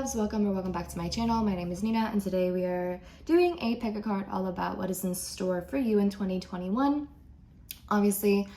loves, welcome back to my channel. My name is Nina and today we are doing a pick a card all about what is in store for you in 2021. Obviously,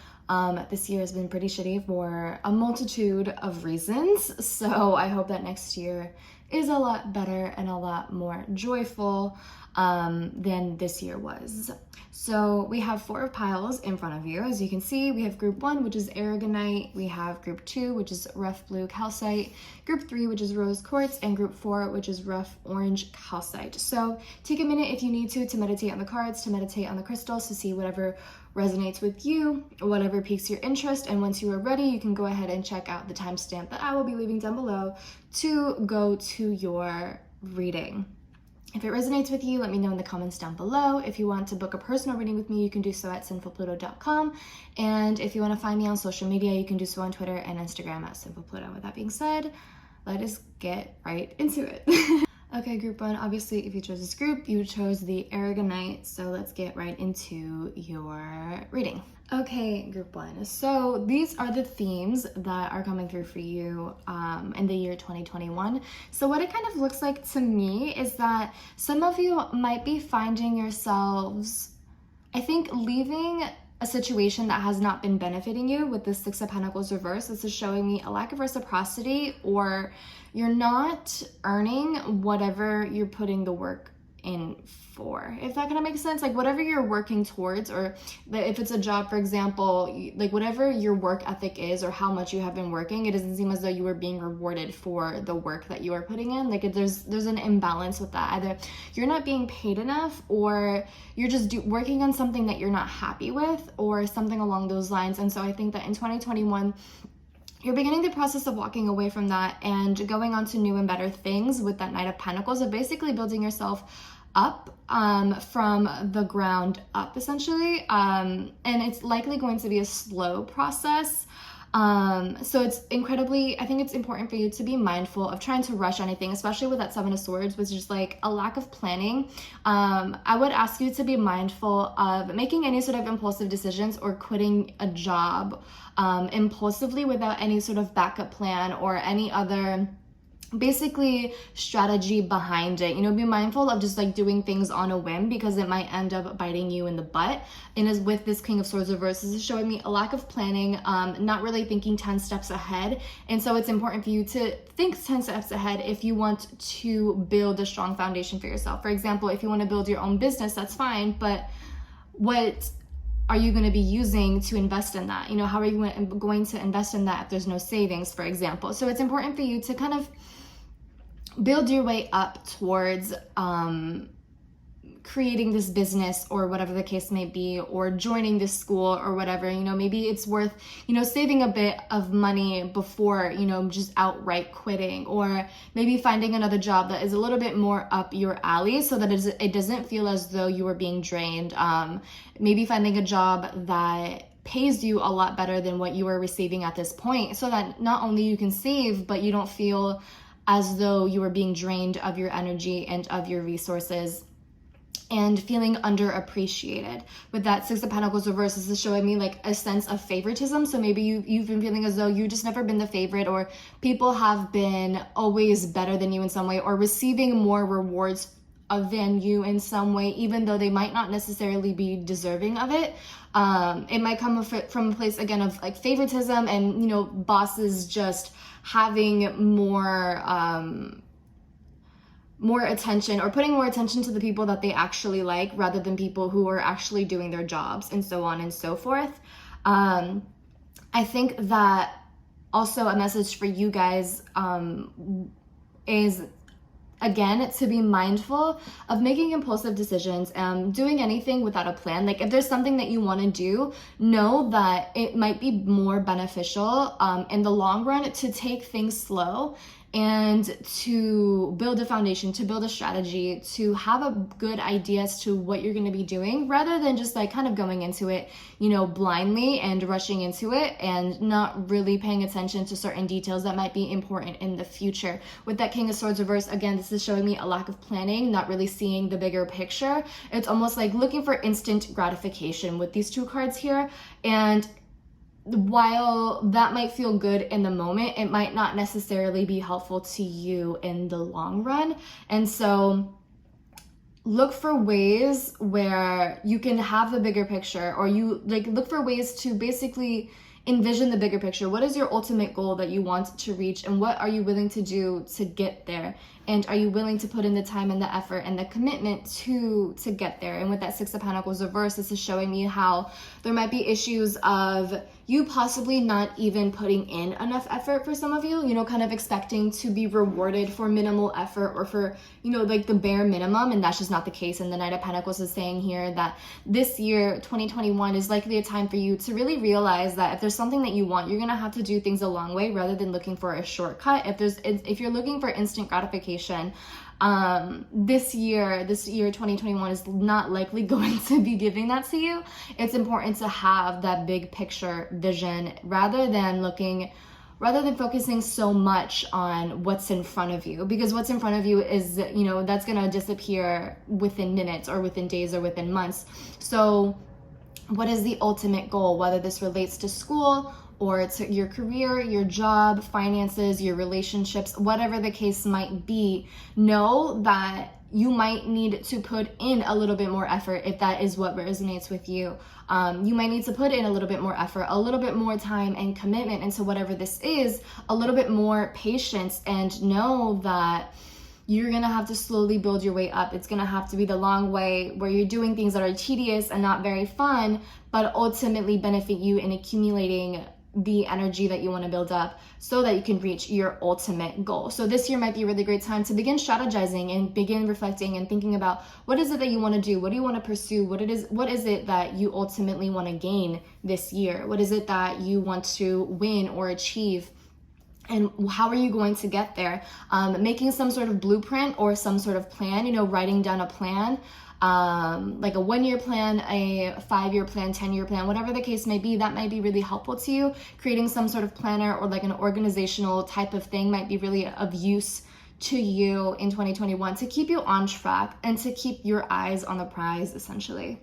this year has been pretty shitty for a multitude of reasons, so I hope that next year is a lot better and a lot more joyful than this year was. So we have 4 piles in front of you. As you can see, we have group 1, which is aragonite. We have group 2, which is rough blue calcite. Group 3, which is rose quartz, and group 4, which is rough orange calcite. So take a minute if you need to meditate on the cards, to meditate on the crystals, to see whatever resonates with you, whatever piques your interest. And once you are ready, you can go ahead and check out the timestamp that I will be leaving down below to go to your reading. If it resonates with you, let me know in the comments down below. If you want to book a personal reading with me, you can do so at sinfulpluto.com. And if you want to find me on social media, you can do so on Twitter and Instagram at sinfulpluto. With that being said, let us get right into it. Okay, group 1, obviously if you chose this group, you chose the aragonite, so let's get right into your reading. Okay, group 1, so these are the themes that are coming through for you in the year 2021. So what it kind of looks like to me is that some of you might be finding yourselves, I think, leaving a situation that has not been benefiting you with the 6 of Pentacles reverse. This is showing me a lack of reciprocity, or you're not earning whatever you're putting the work in for, if that kind of makes sense. Like whatever you're working towards, or if it's a job, for example, like whatever your work ethic is or how much you have been working, it doesn't seem as though you are being rewarded for the work that you are putting in. Like there's an imbalance with that. Either you're not being paid enough, or you're just working on something that you're not happy with, or something along those lines. And so I think that in 2021, you're beginning the process of walking away from that and going on to new and better things with that Knight of Pentacles, of basically building yourself up from the ground up, essentially. And it's likely going to be a slow process. So it's I think it's important for you to be mindful of trying to rush anything, especially with that 7 of Swords, which is like a lack of planning. I would ask you to be mindful of making any sort of impulsive decisions or quitting a job impulsively without any sort of backup plan or any other basically strategy behind it. You know, be mindful of just like doing things on a whim, because it might end up biting you in the butt. And as with this King of Swords reverse, this is showing me a lack of planning, not really thinking 10 steps ahead. And so it's important for you to think 10 steps ahead if you want to build a strong foundation for yourself. For example, if you want to build your own business, that's fine, but what are you going to be using to invest in that? You know, how are you going to invest in that if there's no savings, for example? So it's important for you to kind of build your way up towards creating this business, or whatever the case may be, or joining this school or whatever. You know, maybe it's worth, you know, saving a bit of money before, you know, just outright quitting, or maybe finding another job that is a little bit more up your alley so that it doesn't feel as though you are being drained. Maybe finding a job that pays you a lot better than what you are receiving at this point, so that not only you can save, but you don't feel as though you are being drained of your energy and of your resources, and feeling underappreciated. With that 6 of Pentacles reverse, this is showing me like a sense of favoritism. So maybe you've been feeling as though you've just never been the favorite, or people have been always better than you in some way, or receiving more rewards than you in some way, even though they might not necessarily be deserving of it. It might come from a place, again, of like favoritism, and, you know, bosses just having more attention, or putting more attention to the people that they actually like, rather than people who are actually doing their jobs, and so on and so forth. I think that also a message for you guys is, again, to be mindful of making impulsive decisions and doing anything without a plan. Like if there's something that you want to do, know that it might be more beneficial in the long run to take things slow and to build a foundation, to build a strategy, to have a good idea as to what you're going to be doing, rather than just like kind of going into it, you know, blindly and rushing into it and not really paying attention to certain details that might be important in the future. With that King of Swords reverse, again, this is showing me a lack of planning, not really seeing the bigger picture. It's almost like looking for instant gratification with these 2 cards here. And while that might feel good in the moment, it might not necessarily be helpful to you in the long run. And so look for ways where you can have the bigger picture, or you like look for ways to basically envision the bigger picture. What is your ultimate goal that you want to reach, and what are you willing to do to get there? And are you willing to put in the time and the effort and the commitment to get there? And with that Six of Pentacles reverse, this is showing me how there might be issues of you possibly not even putting in enough effort for some of you, you know, kind of expecting to be rewarded for minimal effort or for, you know, like the bare minimum. And that's just not the case. And the Knight of Pentacles is saying here that this year, 2021, is likely a time for you to really realize that if there's something that you want, you're going to have to do things a long way rather than looking for a shortcut. If you're looking for instant gratification, this year 2021 is not likely going to be giving that to you. It's important to have that big picture vision rather than focusing so much on what's in front of you, because what's in front of you is, you know, that's going to disappear within minutes or within days or within months. So what is the ultimate goal, whether this relates to school or to your career, your job, finances, your relationships, whatever the case might be? Know that you might need to put in a little bit more effort if that is what resonates with you. You might need to put in a little bit more effort, a little bit more time and commitment into whatever this is, a little bit more patience, and know that you're going to have to slowly build your way up. It's going to have to be the long way where you're doing things that are tedious and not very fun, but ultimately benefit you in accumulating the energy that you want to build up so that you can reach your ultimate goal. So this year might be a really great time to begin strategizing and begin reflecting and thinking about what is it that you want to do? What do you want to pursue? What is it that you ultimately want to gain this year? What is it that you want to win or achieve? And how are you going to get there? Making some sort of blueprint or some sort of plan, you know, writing down a plan, like a 1-year plan, a 5-year plan, 10-year plan, whatever the case may be, that might be really helpful to you. Creating some sort of planner or like an organizational type of thing might be really of use to you in 2021 to keep you on track and to keep your eyes on the prize, essentially.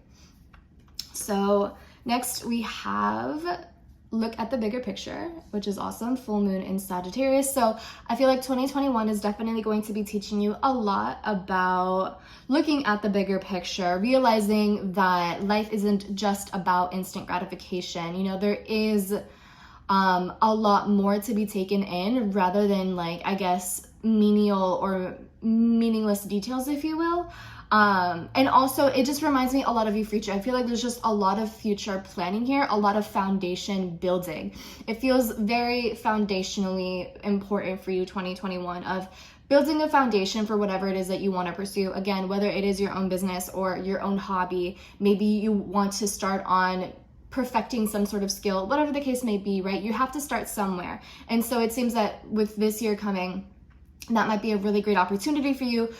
So next we have look at the bigger picture, which is awesome. Full moon in Sagittarius. So I feel like 2021 is definitely going to be teaching you a lot about looking at the bigger picture, realizing that life isn't just about instant gratification. You know, there is a lot more to be taken in rather than, like, I guess, menial or meaningless details, if you will. And also it just reminds me a lot of your future. I feel like there's just a lot of future planning here, a lot of foundation building. It feels very foundationally important for you, 2021, of building a foundation for whatever it is that you want to pursue. Again, whether it is your own business or your own hobby, maybe you want to start on perfecting some sort of skill, whatever the case may be, right? You have to start somewhere. And so it seems that with this year coming, that might be a really great opportunity for you.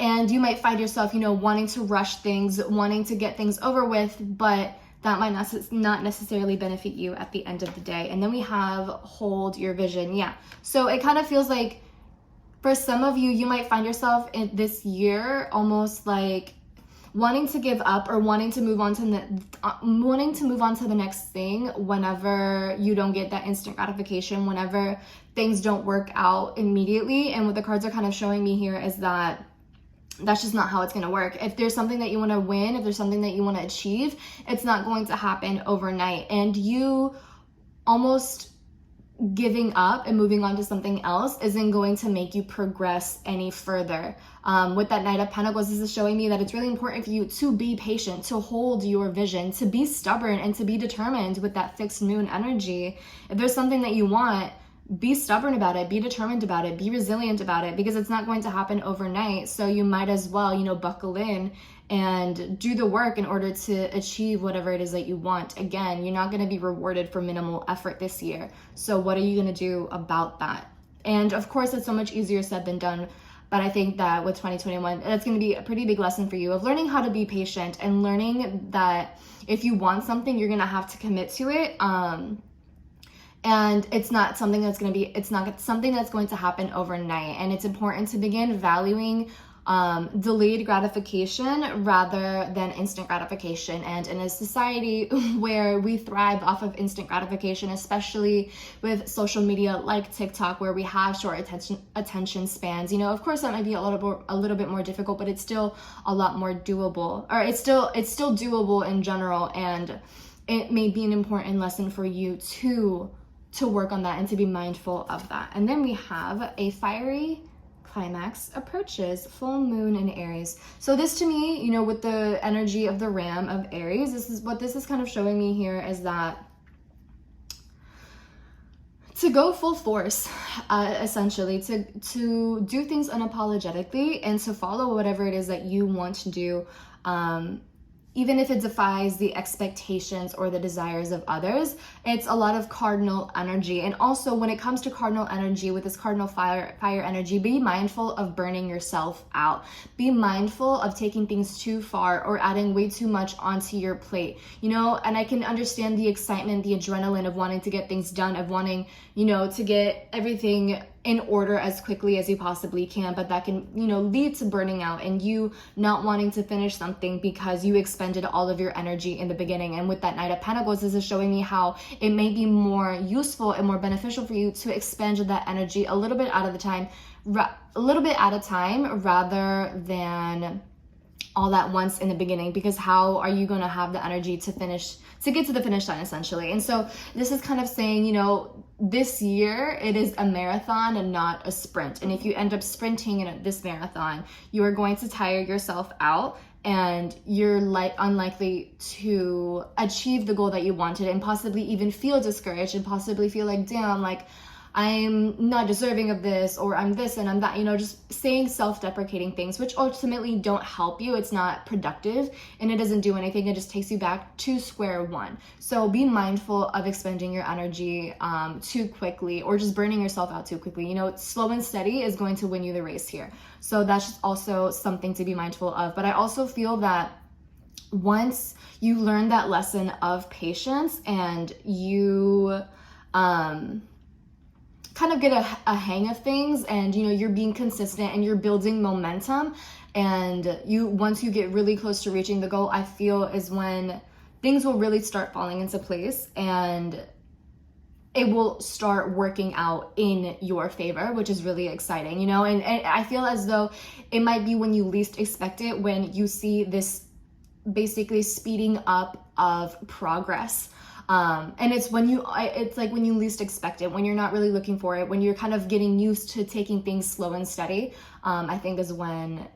And you might find yourself, you know, wanting to rush things, wanting to get things over with, but that might not necessarily benefit you at the end of the day. And then we have hold your vision. Yeah. So it kind of feels like for some of you, you might find yourself in this year almost like wanting to give up or wanting to move on to the next thing whenever you don't get that instant gratification, whenever things don't work out immediately. And what the cards are kind of showing me here is that that's just not how it's going to work. If there's something that you want to win, if there's something that you want to achieve, it's not going to happen overnight. And you almost giving up and moving on to something else isn't going to make you progress any further. With that Knight of Pentacles, this is showing me that it's really important for you to be patient, to hold your vision, to be stubborn, and to be determined with that fixed moon energy. If there's something that you want, be stubborn about it, be determined about it, be resilient about it, because it's not going to happen overnight. So you might as well, you know, buckle in and do the work in order to achieve whatever it is that you want. Again, you're not going to be rewarded for minimal effort this year. So what are you going to do about that? And of course, it's so much easier said than done. But I think that with 2021, that's going to be a pretty big lesson for you of learning how to be patient and learning that if you want something, you're going to have to commit to it. And it's not something that's going to happen overnight. And it's important to begin valuing delayed gratification rather than instant gratification. And in a society where we thrive off of instant gratification, especially with social media like TikTok, where we have short attention spans, of course that might be a little bit more difficult, but it's still a lot more doable, or it's still doable in general. And it may be an important lesson for you to work on that and to be mindful of that. And then we have a fiery climax approaches, full moon in Aries. So this to me, with the energy of the Ram of Aries, this is kind of showing me here is that to go full force, essentially, to do things unapologetically and to follow whatever it is that you want to do, even if it defies the expectations or the desires of others. It's a lot of cardinal energy. And also when it comes to cardinal energy, with this cardinal fire energy, be mindful of burning yourself out. Be mindful of taking things too far or adding way too much onto your plate, and I can understand the excitement, the adrenaline of wanting to get things done, of wanting, to get everything in order as quickly as you possibly can, but that can, lead to burning out and you not wanting to finish something because you expended all of your energy in the beginning. And with that Knight of Pentacles, this is showing me how it may be more useful and more beneficial for you to expend that energy a little bit at a time rather than all at once in the beginning, because how are you going to have the energy to get to the finish line, essentially? And so this is kind of saying, this year it is a marathon and not a sprint. And if you end up sprinting in this marathon, you are going to tire yourself out and you're unlikely to achieve the goal that you wanted, and possibly even feel discouraged and possibly feel like, damn, like I'm not deserving of this, or I'm this and I'm that, just saying self-deprecating things, which ultimately don't help you. It's not productive and it doesn't do anything. It just takes you back to square one. So be mindful of expending your energy too quickly, or just burning yourself out too quickly. Slow and steady is going to win you the race here. So that's just also something to be mindful of. But I also feel that once you learn that lesson of patience and you kind of get a hang of things, and you're being consistent and you're building momentum, and once you get really close to reaching the goal, I feel is when things will really start falling into place and it will start working out in your favor, which is really exciting, and I feel as though it might be when you least expect it, when you see this basically speeding up of progress. And it's like when you least expect it, when you're not really looking for it, when you're kind of getting used to taking things slow and steady, I think is when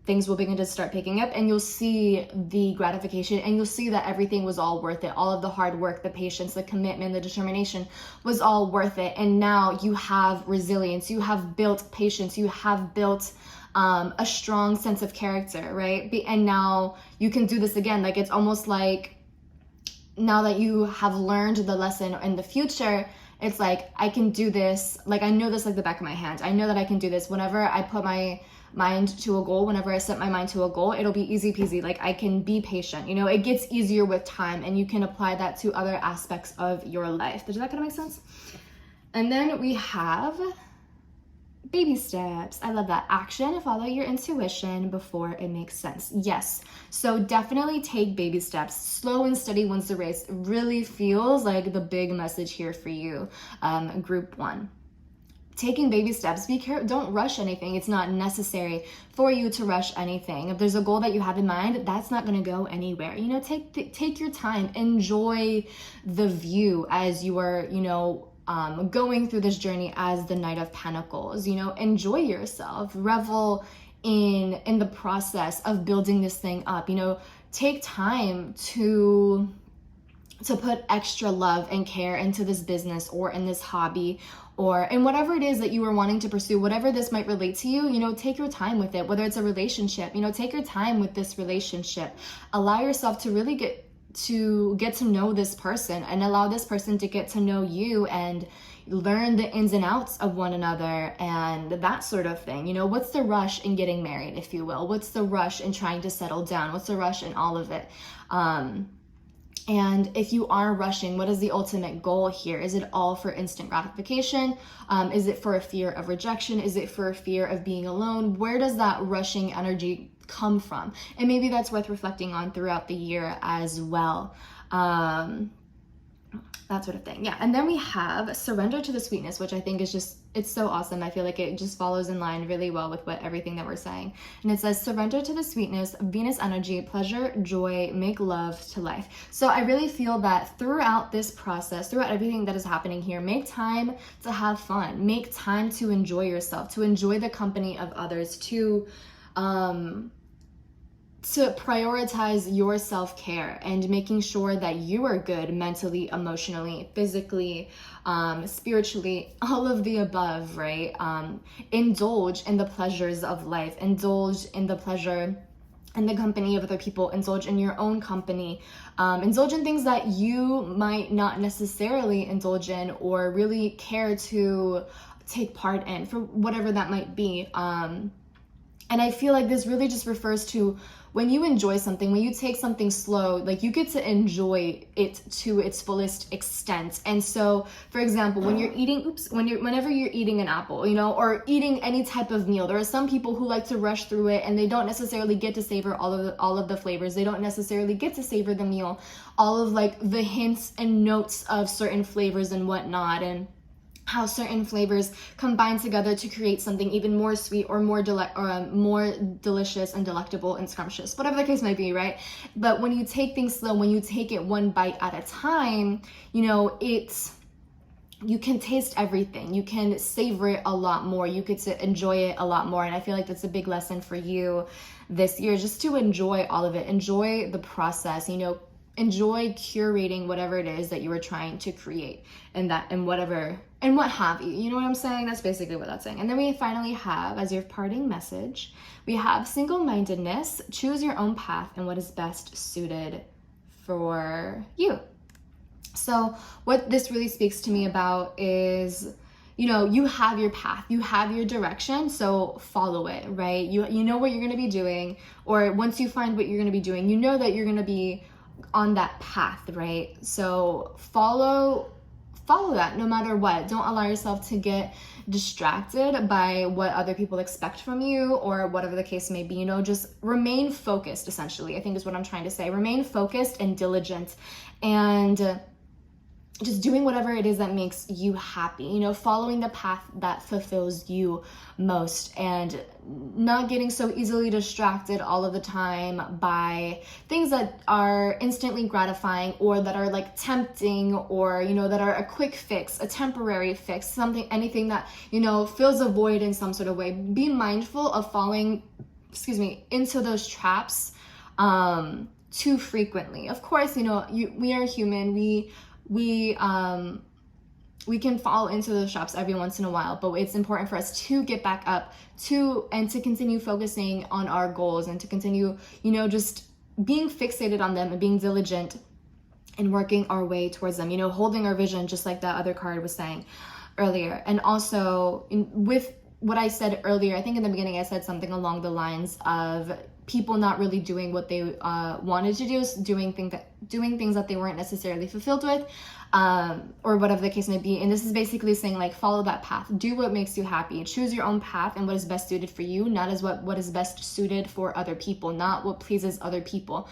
things will begin to start picking up, and you'll see the gratification, and you'll see that everything was all worth it. All of the hard work, the patience, the commitment, the determination was all worth it. And now you have resilience, you have built patience, you have built a strong sense of character, right? And now you can do this again. Like, it's almost like, now that you have learned the lesson in the future, it's like, I can do this. Like, I know this like the back of my hand. I know that I can do this. Whenever I put my mind to a goal, whenever I set my mind to a goal, it'll be easy peasy. Like, I can be patient. It gets easier with time, and you can apply that to other aspects of your life. Does that kind of make sense? And then we have baby steps. I love that. Action, follow your intuition before it makes sense. Yes. So definitely take baby steps. Slow and steady wins the race. It really feels like the big message here for you, group 1. Taking baby steps. Be careful. Don't rush anything. It's not necessary for you to rush anything. If there's a goal that you have in mind, that's not going to go anywhere. Take your time. Enjoy the view as you are, going through this journey as the Knight of Pentacles. Enjoy yourself, revel in the process of building this thing up. Take time to put extra love and care into this business or in this hobby or in whatever it is that you are wanting to pursue, whatever this might relate to you. Take your time with it. Whether it's a relationship, take your time with this relationship. Allow yourself to really get to know this person, and allow this person to get to know you and learn the ins and outs of one another and that sort of thing. What's the rush in getting married, if you will? What's the rush in trying to settle down? What's the rush in all of it? And if you are rushing, what is the ultimate goal here? Is it all for instant gratification? Is it for a fear of rejection? Is it for a fear of being alone? Where does that rushing energy come from? And maybe that's worth reflecting on throughout the year as well. That sort of thing. Yeah. And then we have surrender to the sweetness, which I think is just, it's so awesome. I feel like it just follows in line really well with everything that we're saying. And it says surrender to the sweetness, Venus energy, pleasure, joy, make love to life. So I really feel that throughout this process, throughout everything that is happening here, make time to have fun, make time to enjoy yourself, to enjoy the company of others, to prioritize your self-care and making sure that you are good mentally, emotionally, physically, spiritually, all of the above, right? Indulge in the pleasures of life, indulge in the pleasure in the company of other people, indulge in your own company, indulge in things that you might not necessarily indulge in or really care to take part in, for whatever that might be. And I feel like this really just refers to when you enjoy something, when you take something slow, like you get to enjoy it to its fullest extent. And so, for example, when you're eating, whenever you're eating an apple, you know, or eating any type of meal, there are some people who like to rush through it and they don't necessarily get to savor all of the flavors. They don't necessarily get to savor the meal, all of like the hints and notes of certain flavors and whatnot, and how certain flavors combine together to create something even more sweet or more delicious and delectable and scrumptious, whatever the case might be, right? But when you take things slow, when you take it one bite at a time, you know, you can taste everything. You can savor it a lot more. You get to enjoy it a lot more. And I feel like that's a big lesson for you this year, just to enjoy all of it. Enjoy the process, you know, enjoy curating whatever it is that you are trying to create and what have you. You know what I'm saying? That's basically what that's saying. And then we finally have, as your parting message, we have single-mindedness, choose your own path and what is best suited for you. So what this really speaks to me about is, you know, you have your path, you have your direction, so follow it, right? You know what you're going to be doing, or once you find what you're going to be doing, you know that you're going to be on that path, right? So follow that no matter what. Don't allow yourself to get distracted by what other people expect from you or whatever the case may be. You know, just remain focused, essentially, I think is what I'm trying to say. Remain focused and diligent, and just doing whatever it is that makes you happy, you know, following the path that fulfills you most, and not getting so easily distracted all of the time by things that are instantly gratifying or that are like tempting, or, you know, that are a quick fix, a temporary fix, anything that, you know, fills a void in some sort of way. Be mindful of falling, into those traps too frequently. Of course, you know, we are human. We can fall into those traps every once in a while, but it's important for us to get back up and to continue focusing on our goals, and to continue, you know, just being fixated on them and being diligent and working our way towards them, you know, holding our vision, just like that other card was saying earlier. And also with what I said earlier, I think in the beginning I said something along the lines of people not really doing what they wanted to do, doing things that they weren't necessarily fulfilled with, or whatever the case may be. And this is basically saying, like, follow that path, do what makes you happy, choose your own path and what is best suited for you, not as what is best suited for other people, not what pleases other people,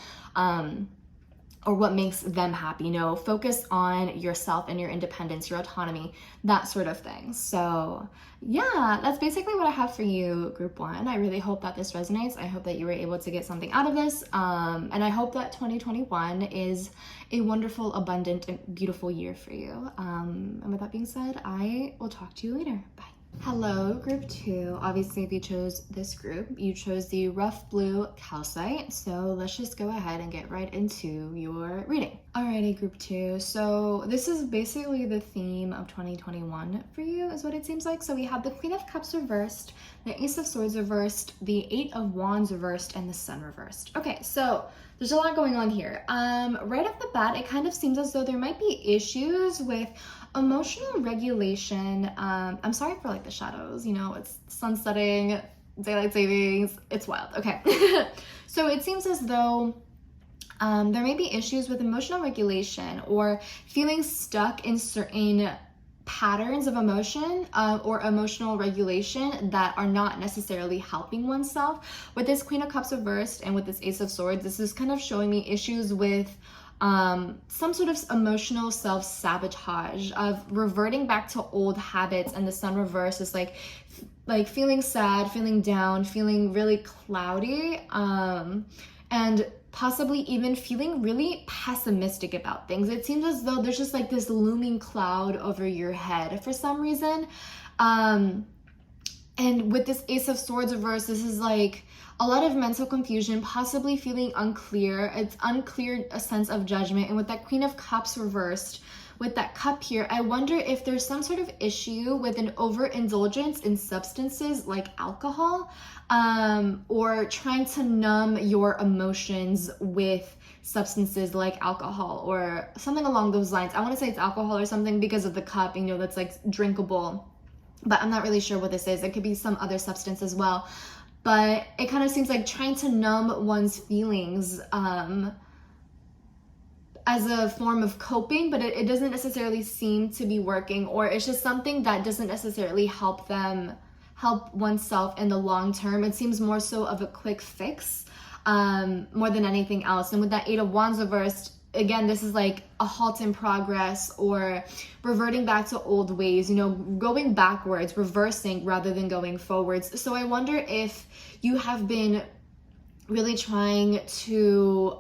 or what makes them happy. You know, focus on yourself and your independence, your autonomy, that sort of thing. So yeah, that's basically what I have for you, group one. I really hope that this resonates. I hope that you were able to get something out of this. And I hope that 2021 is a wonderful, abundant, and beautiful year for you. And with that being said, I will talk to you later. Bye. Hello, group two. Obviously, if you chose this group, you chose the rough blue calcite. So let's just go ahead and get right into your reading. Alrighty, group two. So this is basically the theme of 2021 for you, is what it seems like. So we have the Queen of Cups reversed, the Ace of Swords reversed, the Eight of Wands reversed, and the Sun reversed. Okay, so there's a lot going on here. Right off the bat, it kind of seems as though there might be issues with emotional regulation. I'm sorry for like the shadows, you know, it's sun setting, daylight savings, it's wild. Okay. So it seems as though There may be issues with emotional regulation or feeling stuck in certain patterns of emotion or emotional regulation that are not necessarily helping oneself. With this Queen of Cups reversed and with this Ace of Swords, this is kind of showing me issues with some sort of emotional self-sabotage, of reverting back to old habits. And the Sun reverse is like feeling sad, feeling down, feeling really cloudy, and possibly even feeling really pessimistic about things. It seems as though there's just like this looming cloud over your head for some reason. And with this Ace of Swords reverse, this is like a lot of mental confusion, possibly feeling unclear. It's unclear, a sense of judgment. And with that Queen of Cups reversed, with that cup here, I wonder if there's some sort of issue with an overindulgence in substances like alcohol, or trying to numb your emotions with substances like alcohol or something along those lines. I want to say it's alcohol or something because of the cup, you know, that's like drinkable, but I'm not really sure what this is. It could be some other substance as well. But it kind of seems like trying to numb one's feelings, as a form of coping, but it doesn't necessarily seem to be working, or it's just something that doesn't necessarily help oneself in the long term. It seems more so of a quick fix, more than anything else. And with that Eight of Wands reversed, again, this is like a halt in progress or reverting back to old ways, you know, going backwards, reversing rather than going forwards. So I wonder if you have been really trying to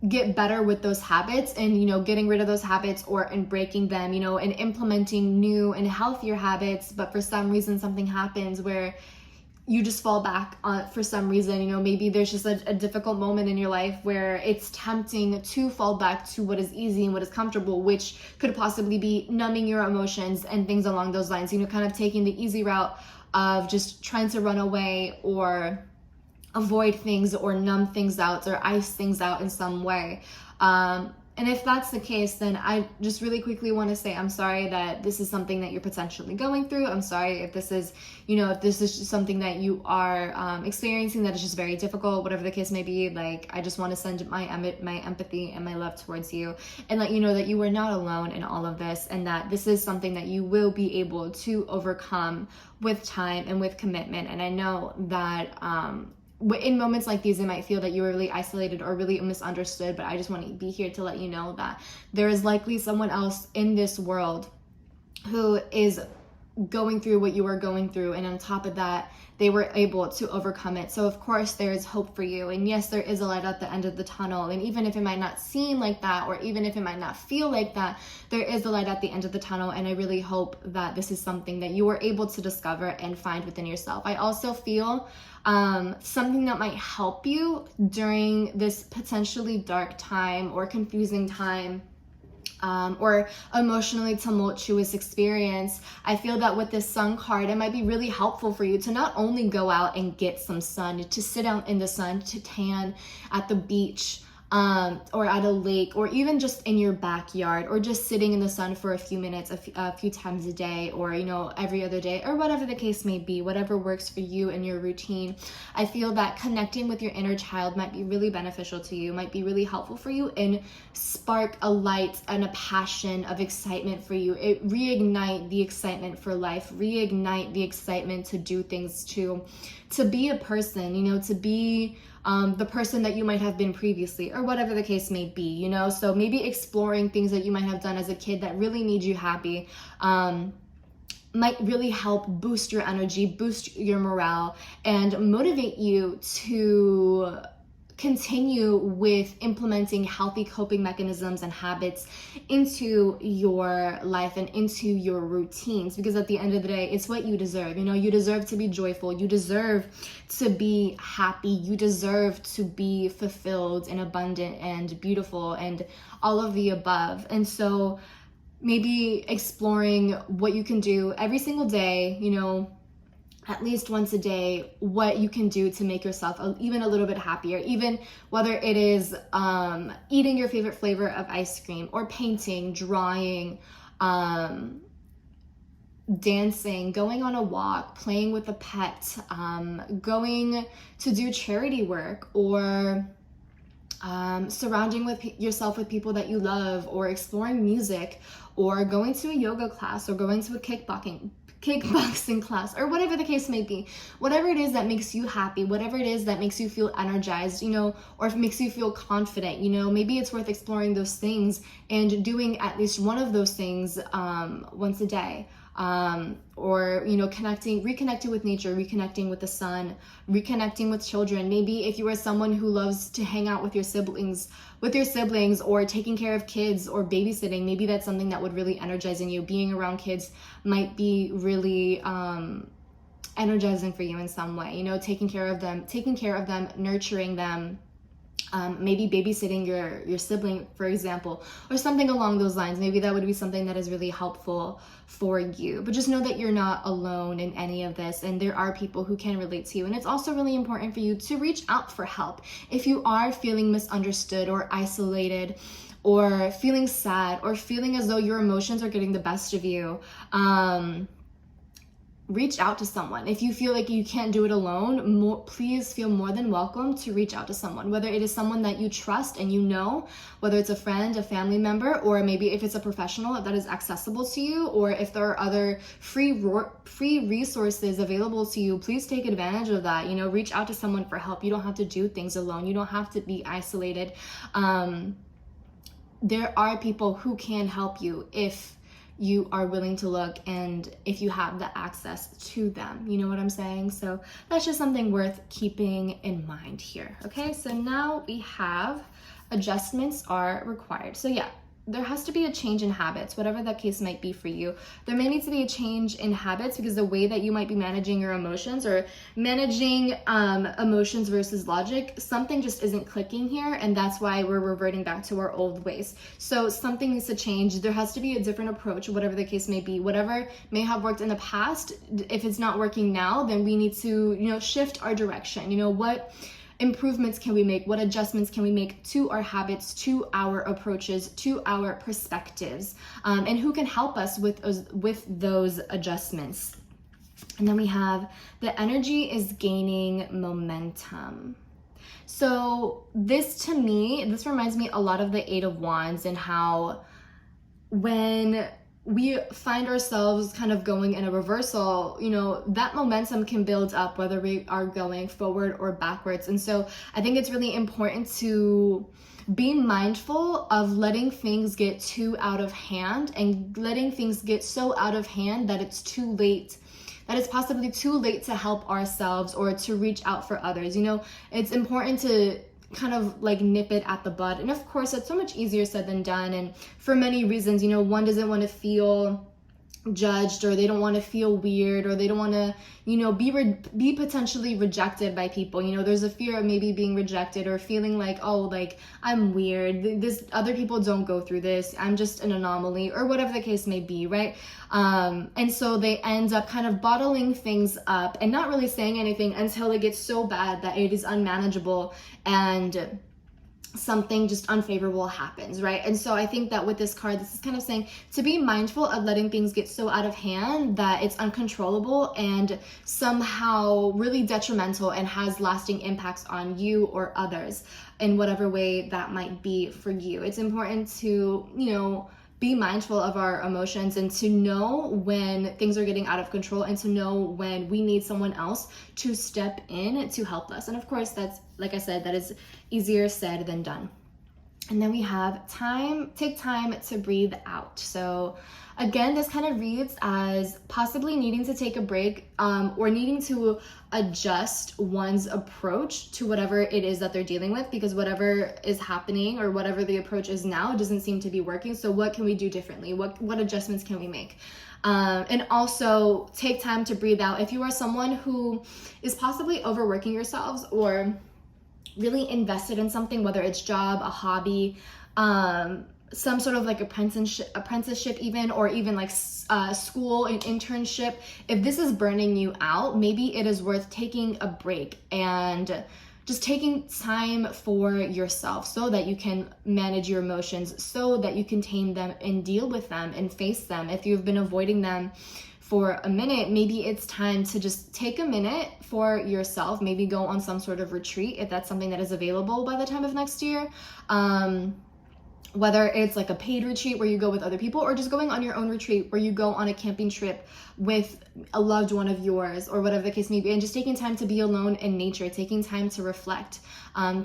get better with those habits and, you know, getting rid of those habits and breaking them, you know, and implementing new and healthier habits. But for some reason, something happens where you just fall back on, for some reason, you know, maybe there's just a difficult moment in your life where it's tempting to fall back to what is easy and what is comfortable, which could possibly be numbing your emotions and things along those lines, you know, kind of taking the easy route of just trying to run away or avoid things or numb things out or ice things out in some way. And if that's the case, then I just really quickly want to say I'm sorry that this is something that you're potentially going through. I'm sorry if this is, you know, if this is just something that you are experiencing that is just very difficult, whatever the case may be. Like, I just want to send my empathy and my love towards you and let you know that you are not alone in all of this, and that this is something that you will be able to overcome with time and with commitment. And I know that in moments like these, it might feel that you were really isolated or really misunderstood, but I just want to be here to let you know that there is likely someone else in this world who is going through what you are going through, and on top of that, they were able to overcome it. So of course there is hope for you, and yes, there is a light at the end of the tunnel. And even if it might not seem like that, or even if it might not feel like that, there is a light at the end of the tunnel. And I really hope that this is something that you were able to discover and find within yourself. I also feel something that might help you during this potentially dark time or confusing time, or emotionally tumultuous experience. I feel that with this Sun card, it might be really helpful for you to not only go out and get some sun, to sit out in the sun, to tan at the beach, or at a lake, or even just in your backyard, or just sitting in the sun for a few minutes, a few times a day, or, you know, every other day, or whatever the case may be, whatever works for you and your routine. I feel that connecting with your inner child might be really beneficial to you, might be really helpful for you, and spark a light and a passion of excitement for you. It reignite the excitement for life, reignite the excitement to do things, to be a person, you know, to be the person that you might have been previously, or whatever the case may be, you know. So maybe exploring things that you might have done as a kid that really made you happy might really help boost your energy, boost your morale, and motivate you to continue with implementing healthy coping mechanisms and habits into your life and into your routines, because at the end of the day, it's what you deserve. You know, you deserve to be joyful, you deserve to be happy, you deserve to be fulfilled and abundant and beautiful and all of the above. And so maybe exploring what you can do every single day, you know, at least once a day, what you can do to make yourself even a little bit happier, even whether it is eating your favorite flavor of ice cream, or painting, drawing, dancing, going on a walk, playing with a pet, going to do charity work, or surrounding yourself with people that you love, or exploring music, or going to a yoga class, or going to a kickboxing class, or whatever the case may be. Whatever it is that makes you happy, whatever it is that makes you feel energized, or if it makes you feel confident, maybe it's worth exploring those things and doing at least one of those things once a day. Or reconnecting with nature, reconnecting with the sun, reconnecting with children. Maybe if you are someone who loves to hang out with your siblings, or taking care of kids, or babysitting, maybe that's something that would really energize you. Being around kids might be really energizing for you in some way. Taking care of them, nurturing them. Maybe babysitting your sibling, for example, or something along those lines. Maybe that would be something that is really helpful for you. But just know that you're not alone in any of this, and there are people who can relate to you. And it's also really important for you to reach out for help. If you are feeling misunderstood or isolated, or feeling sad, or feeling as though your emotions are getting the best of you, reach out to someone. If you feel like you can't do it alone, please feel more than welcome to reach out to someone, whether it is someone that you trust and whether it's a friend, a family member, or maybe if it's a professional that is accessible to you, or if there are other free resources available to you, please take advantage of that. Reach out to someone for help. You don't have to do things alone. You don't have to be isolated. There are people who can help you if you are willing to look, and if you have the access to them. You know what I'm saying? So that's just something worth keeping in mind here. Okay, so now we have adjustments are required. So yeah, there has to be a change in habits, whatever that case might be for you. There may need to be a change in habits, because the way that you might be managing your emotions, or managing emotions versus logic, something just isn't clicking here, and that's why we're reverting back to our old ways. So something needs to change. There has to be a different approach, whatever the case may be. Whatever may have worked in the past, if it's not working now, then we need to shift our direction. What improvements can we make? What adjustments can we make to our habits, to our approaches, to our perspectives? And who can help us with those adjustments? And then we have the energy is gaining momentum. So this reminds me a lot of the Eight of Wands, and how when we find ourselves kind of going in a reversal, that momentum can build up whether we are going forward or backwards. And so I think it's really important to be mindful of letting things get too out of hand, and letting things get so out of hand that it's too late, that it's possibly too late to help ourselves or to reach out for others. It's important to kind of like nip it at the bud. And of course, it's so much easier said than done. And for many reasons, one doesn't want to feel judged, or they don't want to feel weird, or they don't want to, be potentially rejected by people. There's a fear of maybe being rejected, or feeling like, oh, like I'm weird. Other people don't go through this. I'm just an anomaly, or whatever the case may be, right? And so they end up kind of bottling things up and not really saying anything until it gets so bad that it is unmanageable and something just unfavorable happens, right? And so I think that with this card, this is kind of saying to be mindful of letting things get so out of hand that it's uncontrollable and somehow really detrimental and has lasting impacts on you or others in whatever way that might be for you. It's important to, be mindful of our emotions, and to know when things are getting out of control, and to know when we need someone else to step in to help us. And of course, that's, like I said, that is easier said than done. And then we have take time to breathe out. So again, this kind of reads as possibly needing to take a break, or needing to adjust one's approach to whatever it is that they're dealing with, because whatever is happening or whatever the approach is now doesn't seem to be working. So what can we do differently? What adjustments can we make? And also take time to breathe out. If you are someone who is possibly overworking yourselves, or really invested in something, whether it's job, a hobby, some sort of like apprenticeship even, or even like school and internship, if this is burning you out, maybe it is worth taking a break and just taking time for yourself, so that you can manage your emotions, so that you can tame them and deal with them and face them if you've been avoiding them for a minute, maybe it's time to just take a minute for yourself, maybe go on some sort of retreat if that's something that is available by the time of next year. Whether it's like a paid retreat where you go with other people, or just going on your own retreat where you go on a camping trip with a loved one of yours, or whatever the case may be, and just taking time to be alone in nature, taking time to reflect,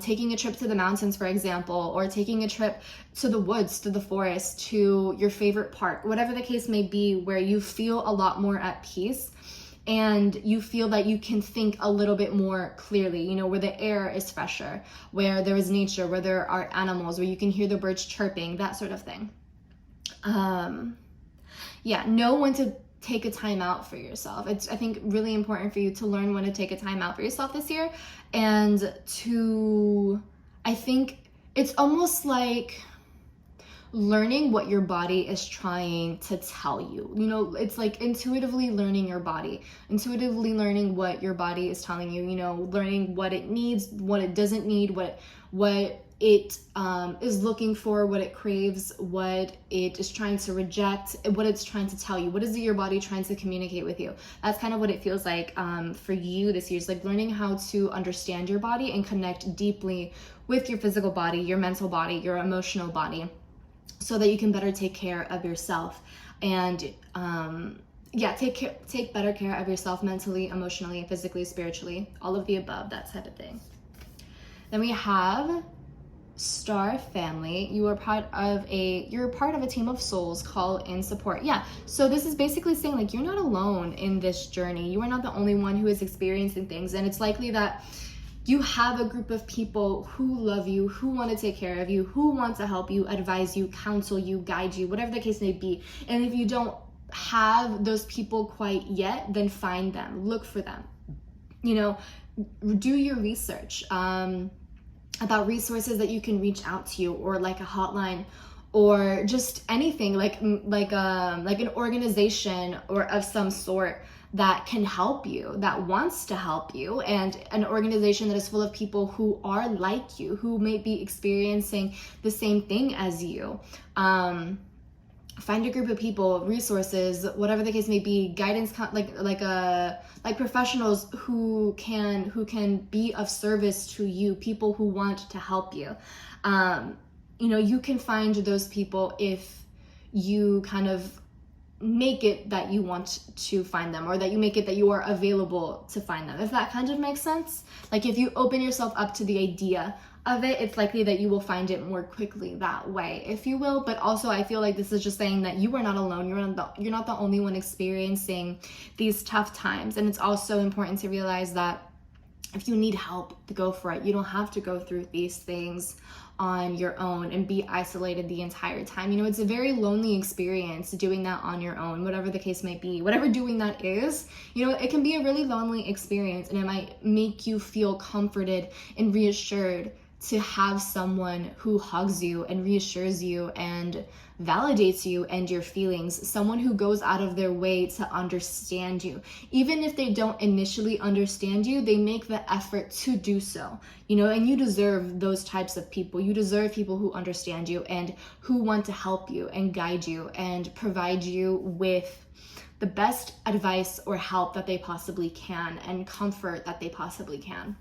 taking a trip to the mountains, for example, or taking a trip to the woods, to the forest, to your favorite park, whatever the case may be, where you feel a lot more at peace and you feel that you can think a little bit more clearly, you know, where the air is fresher, where there is nature, where there are animals, where you can hear the birds chirping, that sort of thing. Know when to take a time out for yourself. It's, I think, really important for you to learn when to take a time out for yourself this year. And I think it's almost like learning what your body is trying to tell you. You know, it's like intuitively learning your body, intuitively learning what your body is telling you, you know, learning what it needs, what it doesn't need, what it is looking for, what it craves, what it is trying to reject, what it's trying to tell you. What is your body trying to communicate with you? That's kind of what it feels like for you this year. It's like learning how to understand your body and connect deeply with your physical body, your mental body, your emotional body, so that you can better take care of yourself and take better care of yourself mentally, emotionally, physically, spiritually, all of the above, that type of thing. Then we have Star Family. You're part of a team of souls call in support. Yeah, so this is basically saying like you're not alone in this journey. You are not the only one who is experiencing things, and it's likely that you have a group of people who love you, who want to take care of you, who want to help you, advise you, counsel you, guide you, whatever the case may be. And if you don't have those people quite yet, then find them, look for them. You know, do your research about resources that you can reach out to you, or like a hotline, or just anything like an organization or of some sort that can help you, that wants to help you, and an organization that is full of people who are like you, who may be experiencing the same thing as you. Find a group of people, resources, whatever the case may be, guidance, like professionals who can be of service to you, people who want to help you. You know, you can find those people if you kind of make it that you want to find them, or that you make it that you are available to find them, if that kind of makes sense. Like if you open yourself up to the idea of it, it's likely that you will find it more quickly that way, if you will. But also I feel like this is just saying that you are not alone. You're not the only one experiencing these tough times. And it's also important to realize that if you need help, to go for it. You don't have to go through these things on your own and be isolated the entire time. You know, it's a very lonely experience doing that on your own, whatever the case might be. Whatever doing that is, you know, it can be a really lonely experience, and it might make you feel comforted and reassured to have someone who hugs you and reassures you and validates you and your feelings, someone who goes out of their way to understand you. Even if they don't initially understand you, they make the effort to do so, you know, and you deserve those types of people. You deserve people who understand you and who want to help you and guide you and provide you with the best advice or help that they possibly can, and comfort that they possibly can.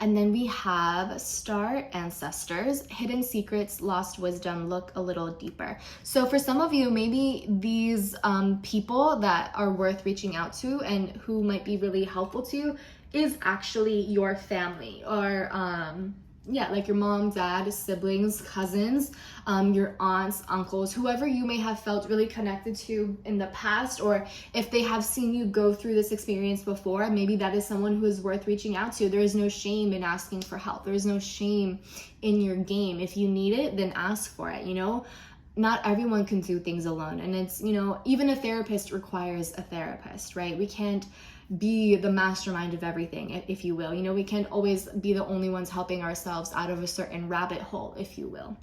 And then we have Star Ancestors, Hidden Secrets, Lost Wisdom, Look a Little Deeper. So for some of you, maybe these people that are worth reaching out to and who might be really helpful to you is actually your family, or like your mom, dad, siblings, cousins, your aunts, uncles, whoever you may have felt really connected to in the past, or if they have seen you go through this experience before, maybe that is someone who is worth reaching out to. There is no shame in asking for help. There is no shame in your game. If you need it, then ask for it, you know? Not everyone can do things alone. And it's, you know, even a therapist requires a therapist, right? We can't be the mastermind of everything, if you will. You know, we can't always be the only ones helping ourselves out of a certain rabbit hole, if you will.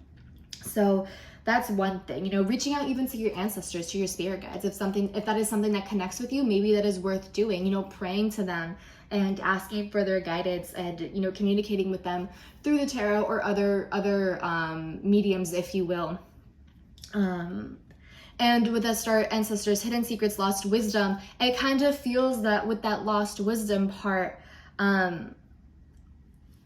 So that's one thing, you know, reaching out even to your ancestors, to your spirit guides. If that is something that connects with you, maybe that is worth doing, you know, praying to them and asking for their guidance, and, you know, communicating with them through the tarot or other mediums, if you will. And with that star, ancestors, hidden secrets, lost wisdom, it kind of feels that with that lost wisdom part,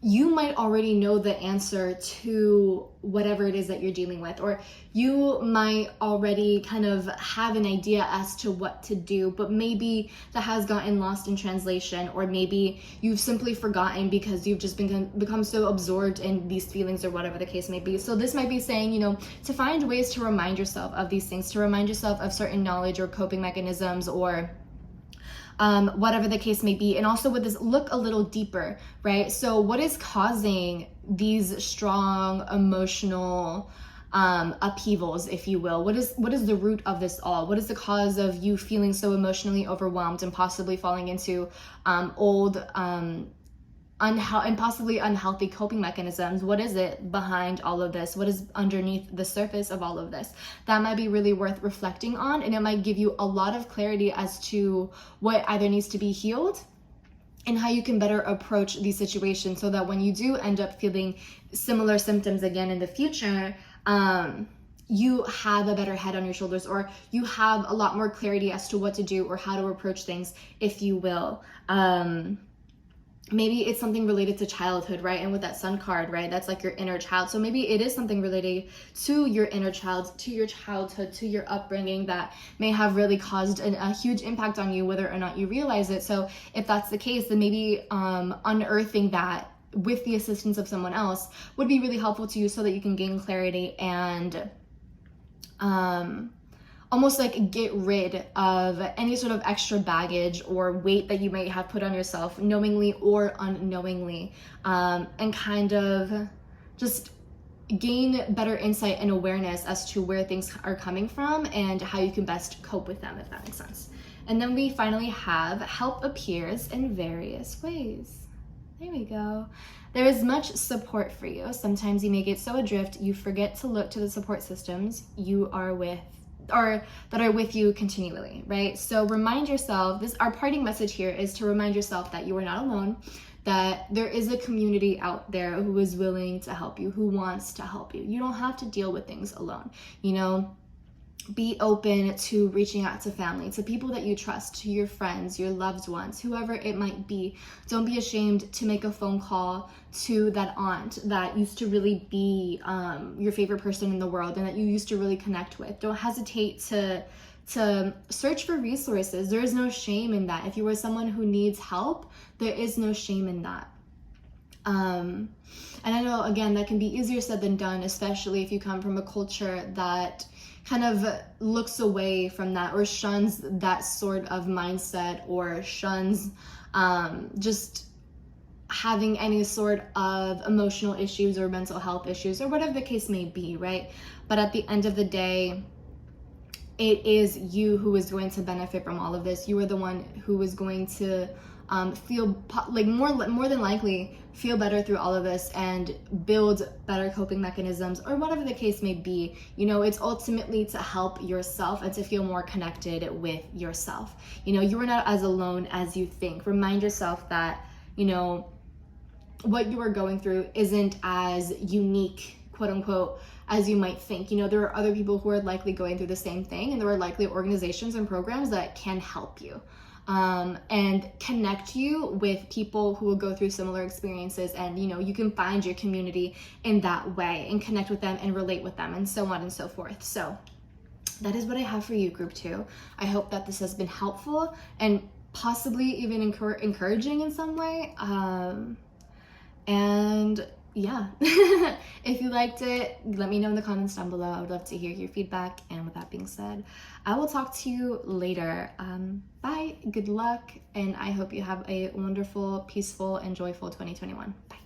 you might already know the answer to whatever it is that you're dealing with, or you might already kind of have an idea as to what to do, but maybe that has gotten lost in translation, or maybe you've simply forgotten because you've just become so absorbed in these feelings, or whatever the case may be. So this might be saying, you know, to find ways to remind yourself of these things, to remind yourself of certain knowledge or coping mechanisms, or whatever the case may be. And also with this, look a little deeper, right? So what is causing these strong emotional upheavals, if you will? What is the root of this all? What is the cause of you feeling so emotionally overwhelmed and possibly falling into old and possibly unhealthy coping mechanisms? What is it behind all of this? What is underneath the surface of all of this? That might be really worth reflecting on, and it might give you a lot of clarity as to what either needs to be healed and how you can better approach these situations, so that when you do end up feeling similar symptoms again in the future, you have a better head on your shoulders, or you have a lot more clarity as to what to do or how to approach things, if you will. Maybe it's something related to childhood, right? And with that sun card, right, that's like your inner child. So maybe it is something related to your inner child, to your childhood, to your upbringing, that may have really caused a huge impact on you, whether or not you realize it. So if that's the case, then maybe unearthing that with the assistance of someone else would be really helpful to you, so that you can gain clarity and almost like get rid of any sort of extra baggage or weight that you might have put on yourself, knowingly or unknowingly, and kind of just gain better insight and awareness as to where things are coming from and how you can best cope with them, if that makes sense. And then we finally have help appears in various ways. There we go. There is much support for you. Sometimes you may get so adrift you forget to look to the support systems you are with, or that are with you continually, right? So remind yourself, our parting message here is to remind yourself that you are not alone, that there is a community out there who is willing to help you, who wants to help you. You don't have to deal with things alone, you know? Be open to reaching out to family, to people that you trust, to your friends, your loved ones, whoever it might be. Don't be ashamed to make a phone call to that aunt that used to really be your favorite person in the world and that you used to really connect with. Don't hesitate to search for resources. There is no shame in that. If you are someone who needs help, there is no shame in that. And I know, again, that can be easier said than done, especially if you come from a culture that kind of looks away from that, or shuns that sort of mindset, or shuns just having any sort of emotional issues or mental health issues, or whatever the case may be, right? But at the end of the day, it is you who is going to benefit from all of this. You are the one who is going to feel like more than likely feel better through all of this and build better coping mechanisms, or whatever the case may be. You know, it's ultimately to help yourself and to feel more connected with yourself. You know, you are not as alone as you think. Remind yourself that, you know, what you are going through isn't as unique, quote unquote, as you might think. You know, there are other people who are likely going through the same thing, and there are likely organizations and programs that can help you. And connect you with people who will go through similar experiences, and you know, you can find your community in that way and connect with them and relate with them, and so on and so forth. So that is what I have for you, group 2. I hope that this has been helpful and possibly even encouraging in some way. And yeah, if you liked it, let me know in the comments down below. I would love to hear your feedback. And with that being said, I will talk to you later. Bye, good luck, and I hope you have a wonderful, peaceful, and joyful 2021. Bye.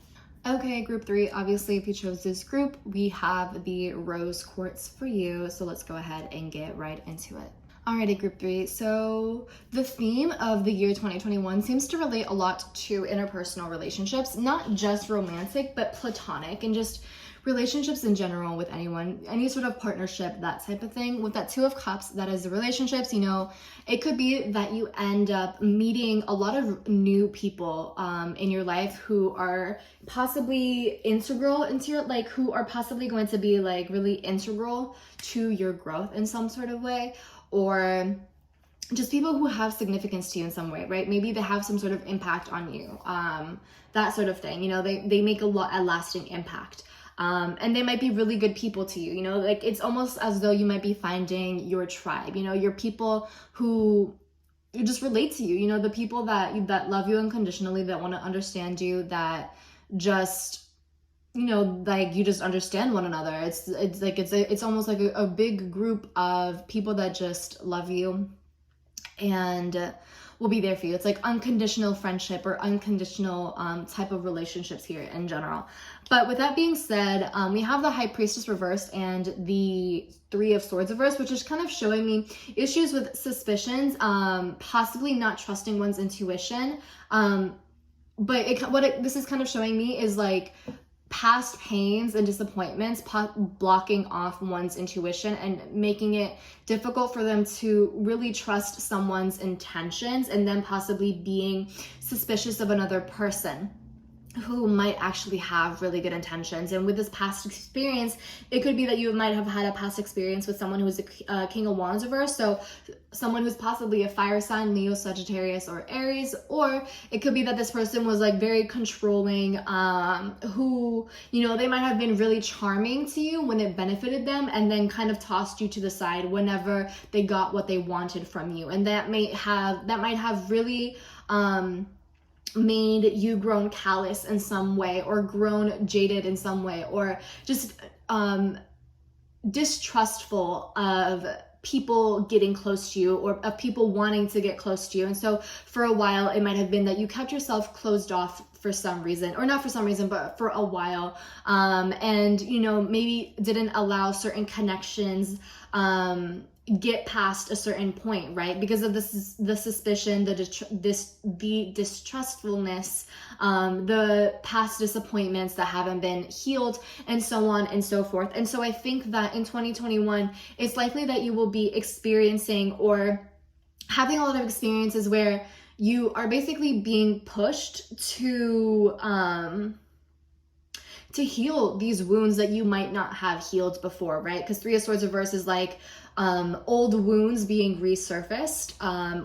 Okay, group 3, obviously if you chose this group, we have the rose quartz for you. So let's go ahead and get right into it. Alrighty, group 3. So the theme of the year 2021 seems to relate a lot to interpersonal relationships, not just romantic, but platonic and just relationships in general with anyone, any sort of partnership, that type of thing. With that Two of Cups, that is the relationships, it could be that you end up meeting a lot of new people in your life who are possibly integral into your, who are possibly going to be really integral to your growth in some sort of way, or just people who have significance to you in some way, right? Maybe they have some sort of impact on you, that sort of thing. They make a lasting impact. And they might be really good people to you, it's almost as though you might be finding your tribe, your people who just relate to you, the people that love you unconditionally, that want to understand you, that just, you just understand one another. It's almost like a big group of people that just love you and will be there for you. It's like unconditional friendship or unconditional type of relationships here in general. But with that being said, we have the High Priestess reversed and the Three of Swords reversed, which is kind of showing me issues with suspicions, possibly not trusting one's intuition. But this is kind of showing me is past pains and disappointments blocking off one's intuition and making it difficult for them to really trust someone's intentions, and then possibly being suspicious of another person who might actually have really good intentions. And with this past experience, it could be that you might have had a past experience with someone who is a King of Wands reverse, so someone who's possibly a fire sign, Leo, Sagittarius, or Aries. Or it could be that this person was very controlling, who, they might have been really charming to you when it benefited them, and then kind of tossed you to the side whenever they got what they wanted from you. And that might have really made you grown callous in some way, or grown jaded in some way, or just distrustful of people getting close to you, or of people wanting to get close to you. And so for a while, it might have been that you kept yourself closed off for some reason, or not for some reason, but for a while, and maybe didn't allow certain connections get past a certain point, right? Because of the suspicion, the distrustfulness, the past disappointments that haven't been healed, and so on and so forth. And so I think that in 2021, it's likely that you will be experiencing or having a lot of experiences where you are basically being pushed to heal these wounds that you might not have healed before, right? Because Three of Swords reverse is old wounds being resurfaced,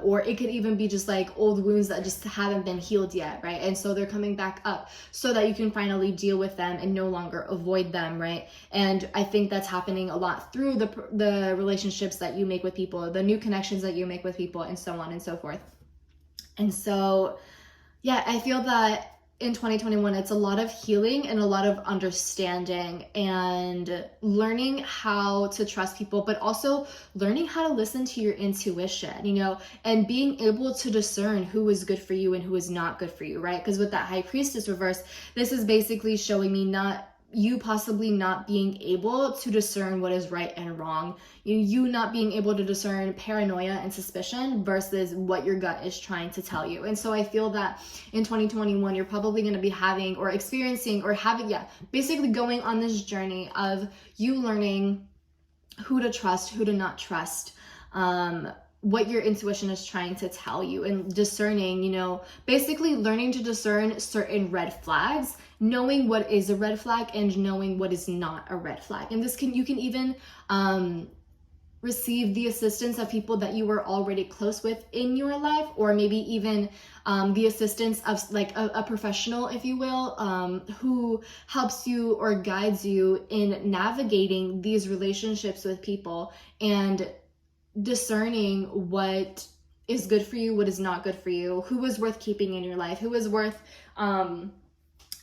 or it could even be just old wounds that just haven't been healed yet, right? And so they're coming back up so that you can finally deal with them and no longer avoid them, right? And I think that's happening a lot through the relationships that you make with people, the new connections that you make with people, and so on and so forth. And so, yeah, I feel that in 2021, it's a lot of healing and a lot of understanding and learning how to trust people, but also learning how to listen to your intuition, and being able to discern who is good for you and who is not good for you, right? Because with that High Priestess reverse, this is basically showing me you possibly not being able to discern what is right and wrong, you not being able to discern paranoia and suspicion versus what your gut is trying to tell you. And so I feel that in 2021, you're probably going to be having or experiencing or basically going on this journey of you learning who to trust, who to not trust, what your intuition is trying to tell you, and discerning, basically learning to discern certain red flags, knowing what is a red flag and knowing what is not a red flag. And you can even receive the assistance of people that you were already close with in your life, or maybe even the assistance of a professional, if you will, who helps you or guides you in navigating these relationships with people and discerning what is good for you, what is not good for you, who is worth keeping in your life, who is worth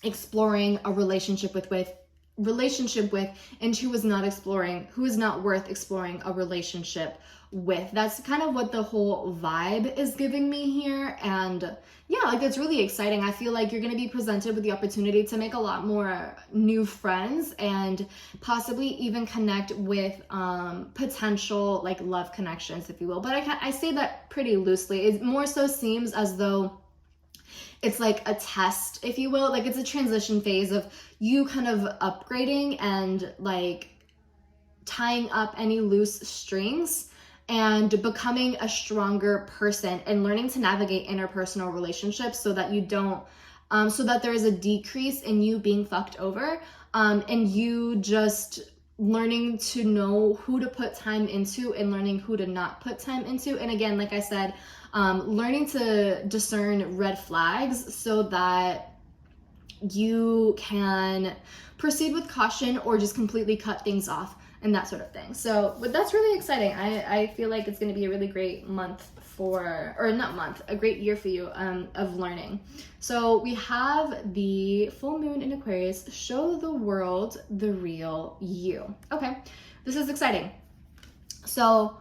exploring a relationship with relationship with and who is not exploring, who is not worth exploring a relationship with. That's kind of what the whole vibe is giving me here. And yeah, like it's really exciting. I feel like you're going to be presented with the opportunity to make a lot more new friends and possibly even connect with potential like love connections, if you will. But I say that pretty loosely. It more so seems as though it's like a test, if you will. Like it's a transition phase of you kind of upgrading and like tying up any loose strings and becoming a stronger person and learning to navigate interpersonal relationships so that you don't, so that there is a decrease in you being fucked over, and you just learning to know who to put time into and learning who to not put time into. And again, like I said, learning to discern red flags so that you can proceed with caution or just completely cut things off and that sort of thing. So, but that's really exciting. I feel like it's going to be a really great month for, or not month, a great year for you of learning. So we have the full moon in Aquarius, show the world the real you. Okay, this is exciting. So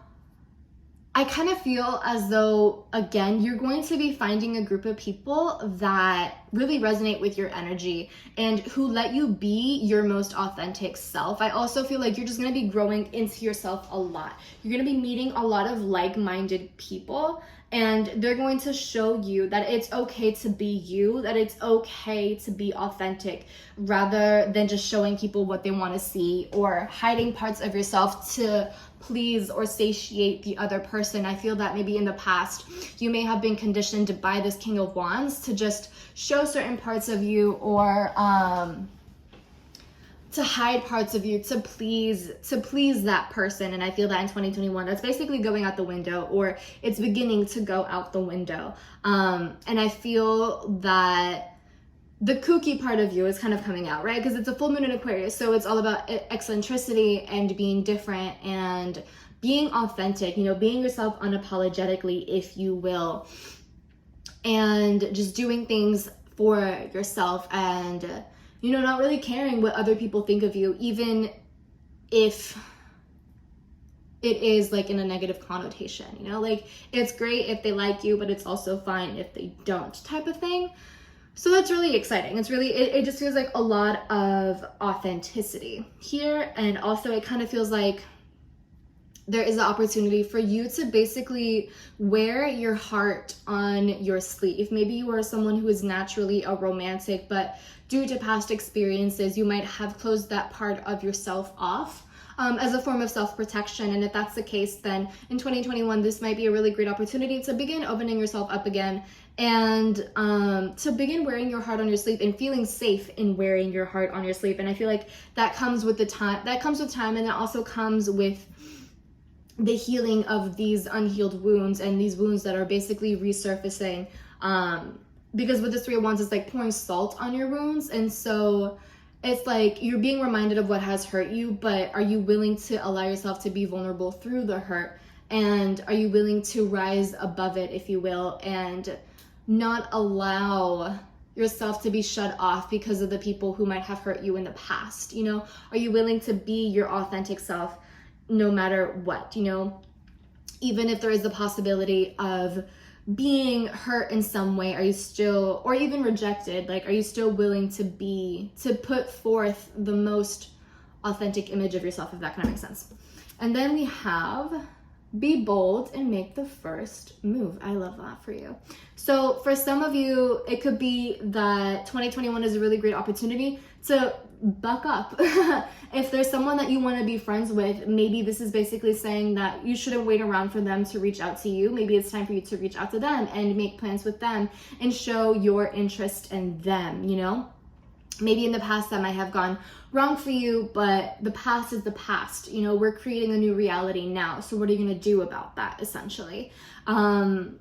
I kind of feel as though, again, you're going to be finding a group of people that really resonate with your energy and who let you be your most authentic self. I also feel like you're just going to be growing into yourself a lot. You're going to be meeting a lot of like-minded people, and they're going to show you that it's okay to be you, that it's okay to be authentic, rather than just showing people what they want to see or hiding parts of yourself to please or satiate the other person. I feel that maybe in the past you may have been conditioned by this King of Wands to just show certain parts of you, or to hide parts of you to please that person. And I feel that in 2021 that's basically going out the window, or it's beginning to go out the window. And I feel that the kooky part of you is kind of coming out, right? Because it's a full moon in Aquarius, so it's all about eccentricity and being different and being authentic, you know, being yourself unapologetically, if you will, and just doing things for yourself and, you know, not really caring what other people think of you, even if it is like in a negative connotation, you know, like it's great if they like you, but it's also fine if they don't, type of thing. So that's really exciting. It's really, it just feels like a lot of authenticity here. And also it kind of feels like there is the opportunity for you to basically wear your heart on your sleeve. Maybe you are someone who is naturally a romantic, but due to past experiences, you might have closed that part of yourself off as a form of self-protection. And if that's the case, then in 2021, this might be a really great opportunity to begin opening yourself up again, and to begin wearing your heart on your sleeve and feeling safe in wearing your heart on your sleeve. And I feel like that comes with the time, and that also comes with the healing of these unhealed wounds and these wounds that are basically resurfacing, because with the Three of Wands, it's like pouring salt on your wounds. And so it's like you're being reminded of what has hurt you, but are you willing to allow yourself to be vulnerable through the hurt? And are you willing to rise above it, if you will, and not allow yourself to be shut off because of the people who might have hurt you in the past? You know, are you willing to be your authentic self no matter what? You know, even if there is the possibility of being hurt in some way, are you still, or even rejected, like, are you still willing to put forth the most authentic image of yourself, if that kind of makes sense? And then we have be bold and make the first move. I love that for you. So for some of you, it could be that 2021 is a really great opportunity to buck up. If there's someone that you want to be friends with, maybe this is basically saying that you shouldn't wait around for them to reach out to you. Maybe it's time for you to reach out to them and make plans with them and show your interest in them, you know? Maybe in the past that might have gone wrong for you, but the past is the past. You know, we're creating a new reality now. So what are you going to do about that, essentially? And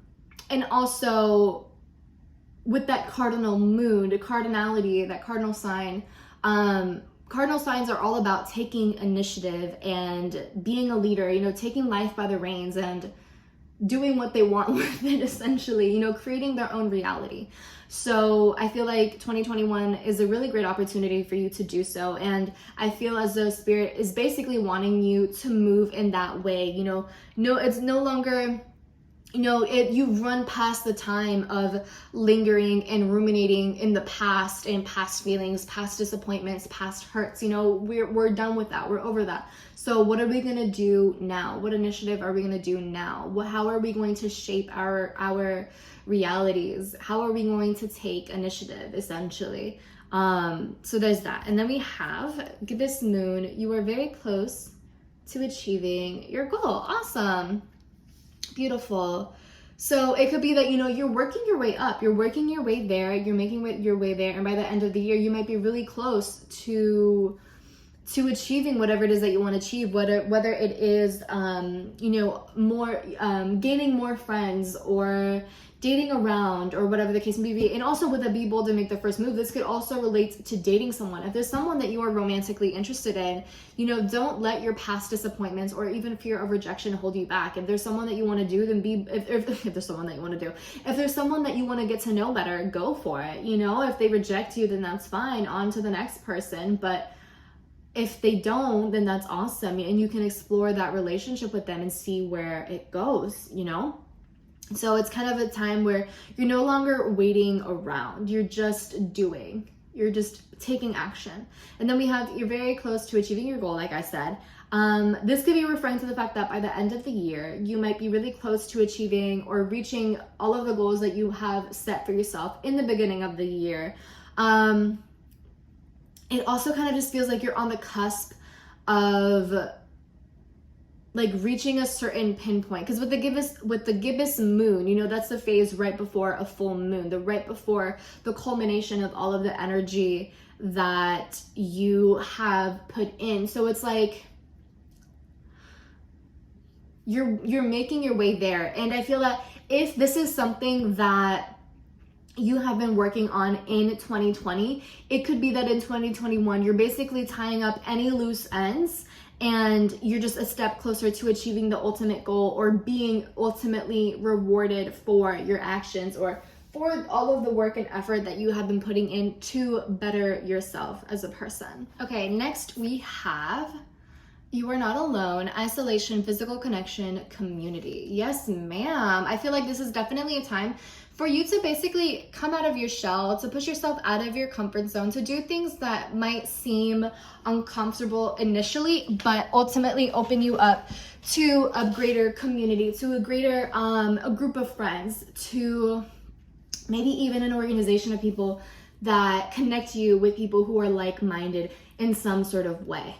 also with that cardinal moon, the cardinality, that cardinal sign, cardinal signs are all about taking initiative and being a leader, you know, taking life by the reins and doing what they want with it, essentially, you know, creating their own reality. So I feel like 2021 is a really great opportunity for you to do so. And I feel as though Spirit is basically wanting you to move in that way. You know, no, it's no longer, you know, you've run past the time of lingering and ruminating in the past and past feelings, past disappointments, past hurts. You know, we're done with that. We're over that. So what are we going to do now? What initiative are we going to do now? How are we going to shape our realities? How are we going to take initiative, essentially? So there's that. And then we have this moon. You are very close to achieving your goal. Awesome. Beautiful. So it could be that, you know, you're working your way up, you're working your way there, you're making your way there, and by the end of the year you might be really close to achieving whatever it is that you want to achieve, whether it is you know, more gaining more friends or dating around or whatever the case may be. And also with a be bold and make the first move, this could also relate to dating someone. If there's someone that you are romantically interested in, you know, don't let your past disappointments or even fear of rejection hold you back. If there's someone that you want to do, then if there's someone that you want to do, if there's someone that you want to get to know better, go for it. You know, if they reject you, then that's fine, on to the next person. But if they don't, then that's awesome. And you can explore that relationship with them and see where it goes, you know? So it's kind of a time where you're no longer waiting around. You're just doing. You're just taking action. And then we have, you're very close to achieving your goal, like I said. This could be referring to the fact that by the end of the year, you might be really close to achieving or reaching all of the goals that you have set for yourself in the beginning of the year. It also kind of just feels like you're on the cusp of like reaching a certain pinpoint, because with the gibbous moon, you know, that's the phase right before a full moon, right before the culmination of all of the energy that you have put in. So it's like you're making your way there. And I feel that if this is something that you have been working on in 2020, it could be that in 2021 you're basically tying up any loose ends and you're just a step closer to achieving the ultimate goal or being ultimately rewarded for your actions or for all of the work and effort that you have been putting in to better yourself as a person. Okay, next we have you are not alone, isolation, physical connection, community. Yes, ma'am. I feel like this is definitely a time for you to basically come out of your shell, to push yourself out of your comfort zone, to do things that might seem uncomfortable initially, but ultimately open you up to a greater community, to a greater a group of friends, to maybe even an organization of people that connect you with people who are like-minded in some sort of way.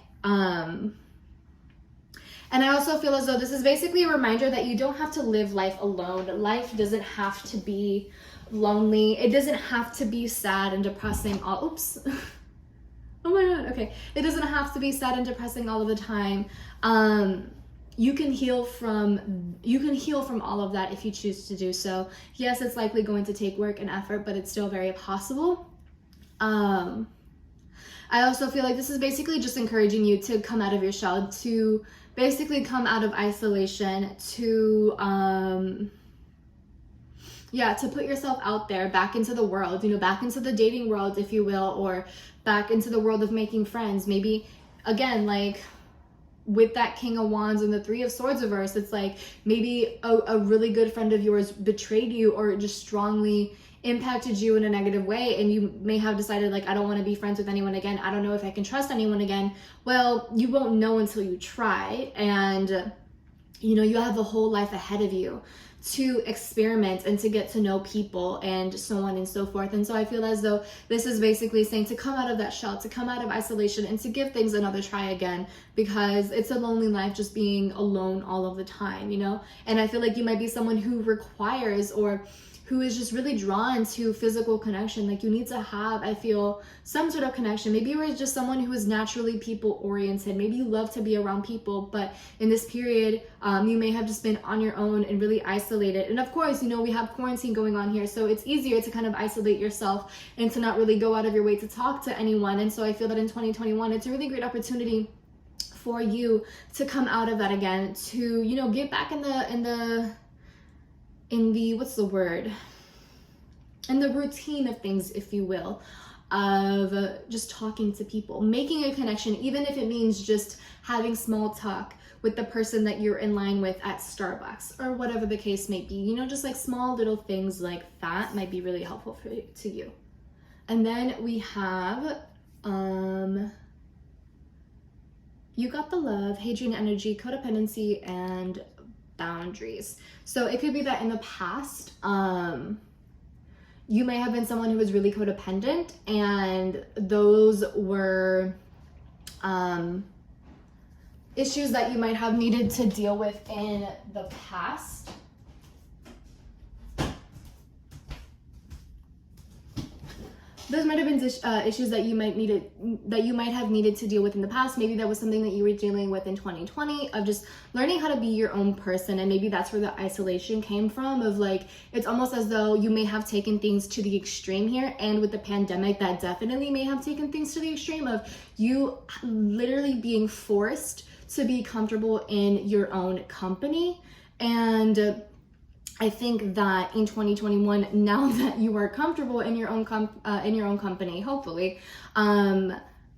And I also feel as though this is basically a reminder that you don't have to live life alone. Life doesn't have to be lonely. It doesn't have to be sad and depressing oops. Oh my God, okay. It doesn't have to be sad and depressing all of the time. You can heal from all of that if you choose to do so. Yes, it's likely going to take work and effort, but it's still very possible. I also feel like this is basically just encouraging you to come out of your shell, to basically come out of isolation, to to put yourself out there, back into the world, you know, back into the dating world, if you will, or back into the world of making friends. Maybe again, like with that King of Wands and the Three of Swords reverse, it's like maybe a really good friend of yours betrayed you or just strongly impacted you in a negative way, and you may have decided, like, I don't want to be friends with anyone again. I don't know if I can trust anyone again. Well, you won't know until you try, and you know, you have a whole life ahead of you to experiment and to get to know people and so on and so forth. And so I feel as though this is basically saying to come out of that shell, to come out of isolation, and to give things another try again, because it's a lonely life just being alone all of the time, you know? And I feel like you might be someone who requires or who is just really drawn to physical connection. Like, you need to have, I feel, some sort of connection. Maybe you were just someone who is naturally people oriented. Maybe you love to be around people, but in this period, you may have just been on your own and really isolated. And of course, you know, we have quarantine going on here, so it's easier to kind of isolate yourself and to not really go out of your way to talk to anyone. And so I feel that in 2021, it's a really great opportunity for you to come out of that again, to, you know, get back in the in the, what's the word? In the routine of things, if you will, of just talking to people, making a connection, even if it means just having small talk with the person that you're in line with at Starbucks or whatever the case may be. You know, just like small little things like that might be really helpful to you. And then we have you got the love, Hadrian energy, codependency, and boundaries. So it could be that in the past, you may have been someone who was really codependent, and those were issues that you might have needed to deal with in the past. Those might have been issues that you might have needed to deal with in the past. Maybe that was something that you were dealing with in 2020, of just learning how to be your own person. And maybe that's where the isolation came from, of like, it's almost as though you may have taken things to the extreme here. And with the pandemic, that definitely may have taken things to the extreme of you literally being forced to be comfortable in your own company. And I think that in 2021, now that you are comfortable in your own company, hopefully,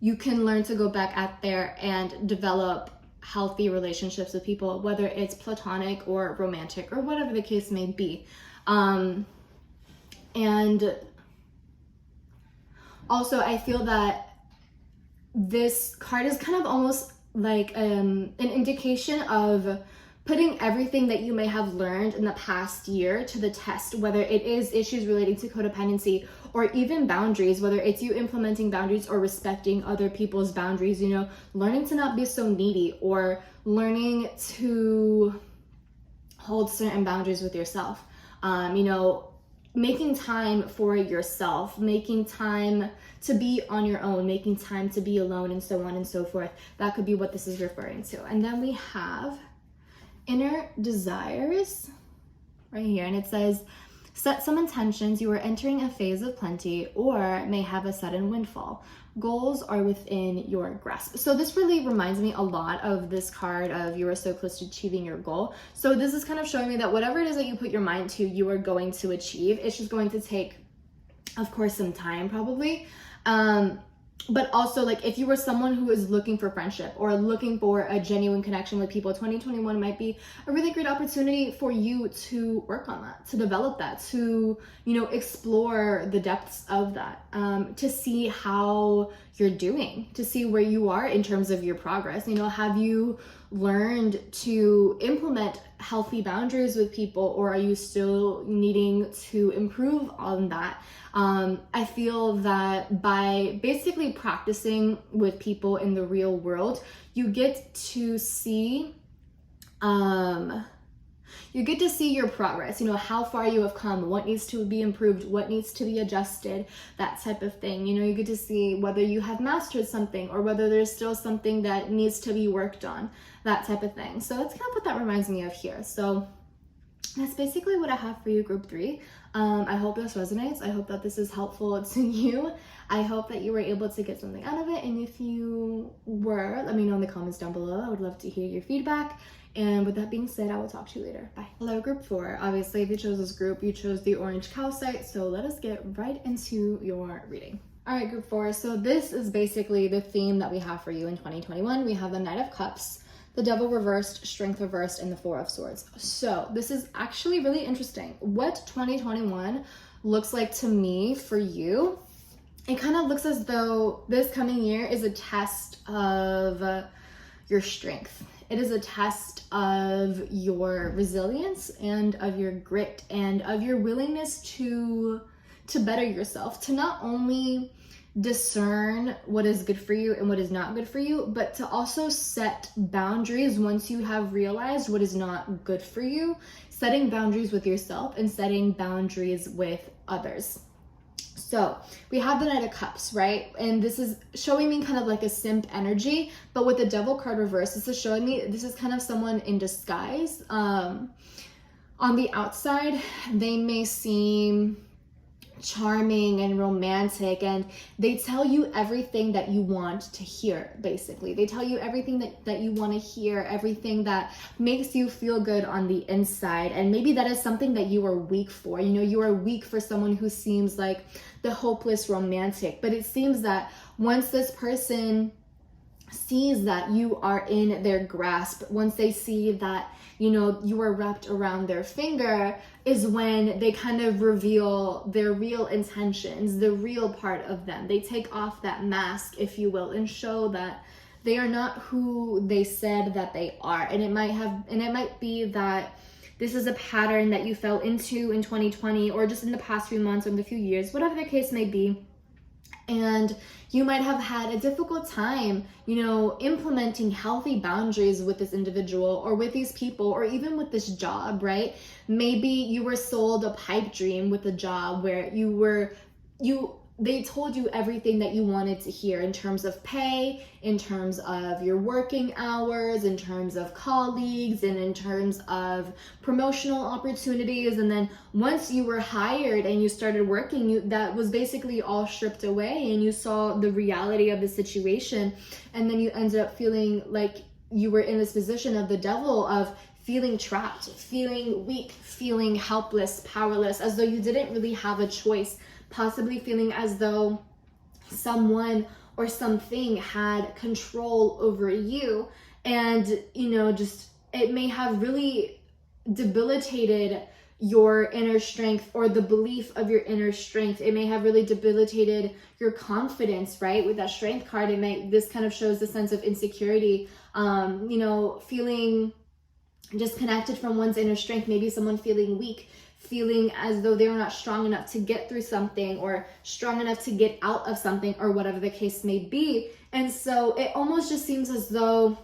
you can learn to go back out there and develop healthy relationships with people, whether it's platonic or romantic or whatever the case may be. And also, I feel that this card is kind of almost like an indication of putting everything that you may have learned in the past year to the test, whether it is issues relating to codependency or even boundaries, whether it's you implementing boundaries or respecting other people's boundaries, you know, learning to not be so needy, or learning to hold certain boundaries with yourself, you know, making time for yourself, making time to be on your own, making time to be alone, and so on and so forth. That could be what this is referring to. And then we have inner desires right here, and it says, set some intentions. You are entering a phase of plenty or may have a sudden windfall. Goals are within your grasp. So this really reminds me a lot of this card of you are so close to achieving your goal. So this is kind of showing me that whatever it is that you put your mind to, you are going to achieve. It's just going to take, of course, some time probably. But also, like, if you were someone who is looking for friendship or looking for a genuine connection with people, 2021 might be a really great opportunity for you to work on that, to develop that, to, you know, explore the depths of that, to see how you're doing, to see where you are in terms of your progress. You know, have you learned to implement healthy boundaries with people, or are you still needing to improve on that? I feel that by basically practicing with people in the real world, you get to see your progress, you know, how far you have come, what needs to be improved, what needs to be adjusted, that type of thing. You know, you get to see whether you have mastered something or whether there's still something that needs to be worked on, that type of thing. So that's kind of what that reminds me of here. So that's basically what I have for you, group 3. I hope this resonates. I hope that this is helpful to you. I hope that you were able to get something out of it. And if you were, let me know in the comments down below. I would love to hear your feedback. And with that being said, I will talk to you later. Bye. Hello, group 4. Obviously, if you chose this group, you chose the orange calcite. So let us get right into your reading. All right, group 4. So this is basically the theme that we have for you in 2021. We have the Knight of Cups, the Devil reversed, Strength reversed, and the Four of Swords. So this is actually really interesting. What 2021 looks like to me for you, it kind of looks as though this coming year is a test of your strength. It is a test of your resilience and of your grit and of your willingness to better yourself, to not only discern what is good for you and what is not good for you, but to also set boundaries once you have realized what is not good for you, setting boundaries with yourself and setting boundaries with others. So we have the Knight of Cups, right? And this is showing me kind of like a simp energy, but with the Devil card reversed, this is showing me this is kind of someone in disguise. On the outside, they may seem charming and romantic, and they tell you everything that you want to hear. Basically, they tell you everything that you want to hear, everything that makes you feel good on the inside. And maybe that is something that you are weak for. You know, you are weak for someone who seems like the hopeless romantic, but it seems that once this person sees that you are in their grasp, once they see that, you know, you are wrapped around their finger, is when they kind of reveal their real intentions, the real part of them. They take off that mask, if you will, and show that they are not who they said that they are. And it might be that this is a pattern that you fell into in 2020, or just in the past few months or in the few years, whatever the case may be. And you might have had a difficult time, you know, implementing healthy boundaries with this individual or with these people, or even with this job, right? Maybe you were sold a pipe dream with a job where they told you everything that you wanted to hear in terms of pay, in terms of your working hours, in terms of colleagues, and in terms of promotional opportunities. And then once you were hired and you started working, that was basically all stripped away, and you saw the reality of the situation. And then you ended up feeling like you were in this position of the devil, of feeling trapped, feeling weak, feeling helpless, powerless, as though you didn't really have a choice. Possibly feeling as though someone or something had control over you. And, you know, just it may have really debilitated your inner strength, or the belief of your inner strength. It may have really debilitated your confidence, right? With that strength card, this kind of shows the sense of insecurity, you know, feeling disconnected from one's inner strength. Maybe someone feeling weak, feeling as though they're not strong enough to get through something, or strong enough to get out of something, or whatever the case may be. And so it almost just seems as though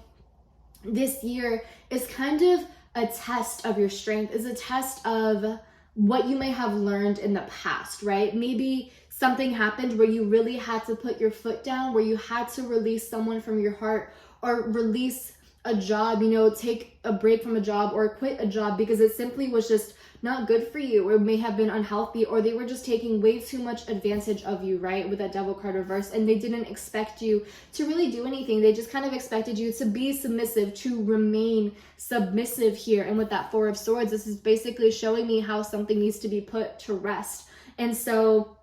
this year is kind of a test of your strength, is a test of what you may have learned in the past, right? Maybe something happened where you really had to put your foot down, where you had to release someone from your heart, or release a job, you know, take a break from a job, or quit a job because it simply was just not good for you, or may have been unhealthy, or they were just taking way too much advantage of you, right? With that devil card reverse, and they didn't expect you to really do anything. They just kind of expected you to be submissive, to remain submissive here. And with that Four of Swords, this is basically showing me how something needs to be put to rest. And so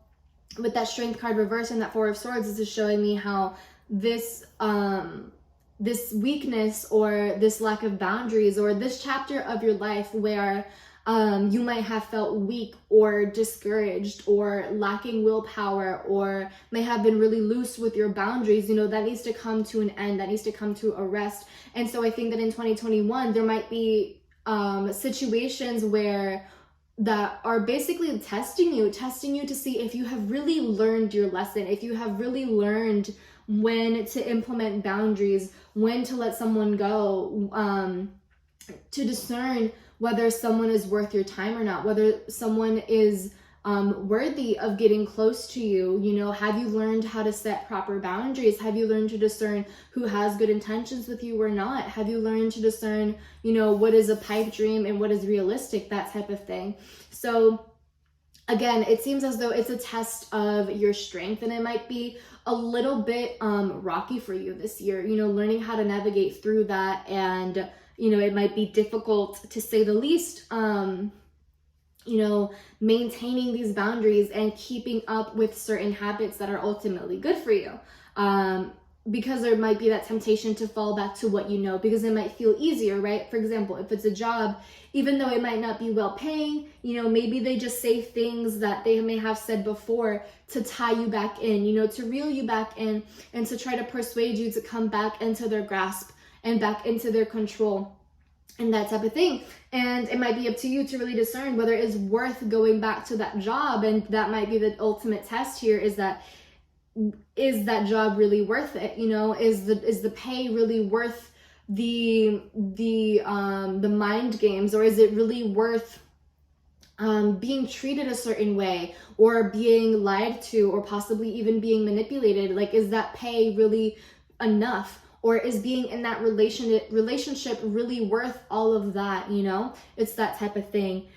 with that Strength card reverse and that Four of Swords, this is showing me how this weakness, or this lack of boundaries, or this chapter of your life where you might have felt weak or discouraged or lacking willpower, or may have been really loose with your boundaries, you know, that needs to come to an end, that needs to come to a rest. And so I think that in 2021, there might be situations that are basically testing you to see if you have really learned your lesson, if you have really learned when to implement boundaries, when to let someone go, to discern whether someone is worth your time or not, whether someone is worthy of getting close to you. You know, have you learned how to set proper boundaries? Have you learned to discern who has good intentions with you or not? Have you learned to discern, you know, what is a pipe dream and what is realistic, that type of thing. So again, it seems as though it's a test of your strength, and it might be a little bit rocky for you this year, you know, learning how to navigate through that. And you know, it might be difficult, to say the least, you know, maintaining these boundaries and keeping up with certain habits that are ultimately good for you. Because there might be that temptation to fall back to what you know, because it might feel easier, right? For example, if it's a job, even though it might not be well paying, you know, maybe they just say things that they may have said before to tie you back in, you know, to reel you back in, and to try to persuade you to come back into their grasp and back into their control, and that type of thing. And it might be up to you to really discern whether it's worth going back to that job. And that might be the ultimate test here, is that job really worth it? You know, is the pay really worth the mind games, or is it really worth being treated a certain way, or being lied to, or possibly even being manipulated? Like, is that pay really enough? Or is being in that relationship really worth all of that? You know, it's that type of thing.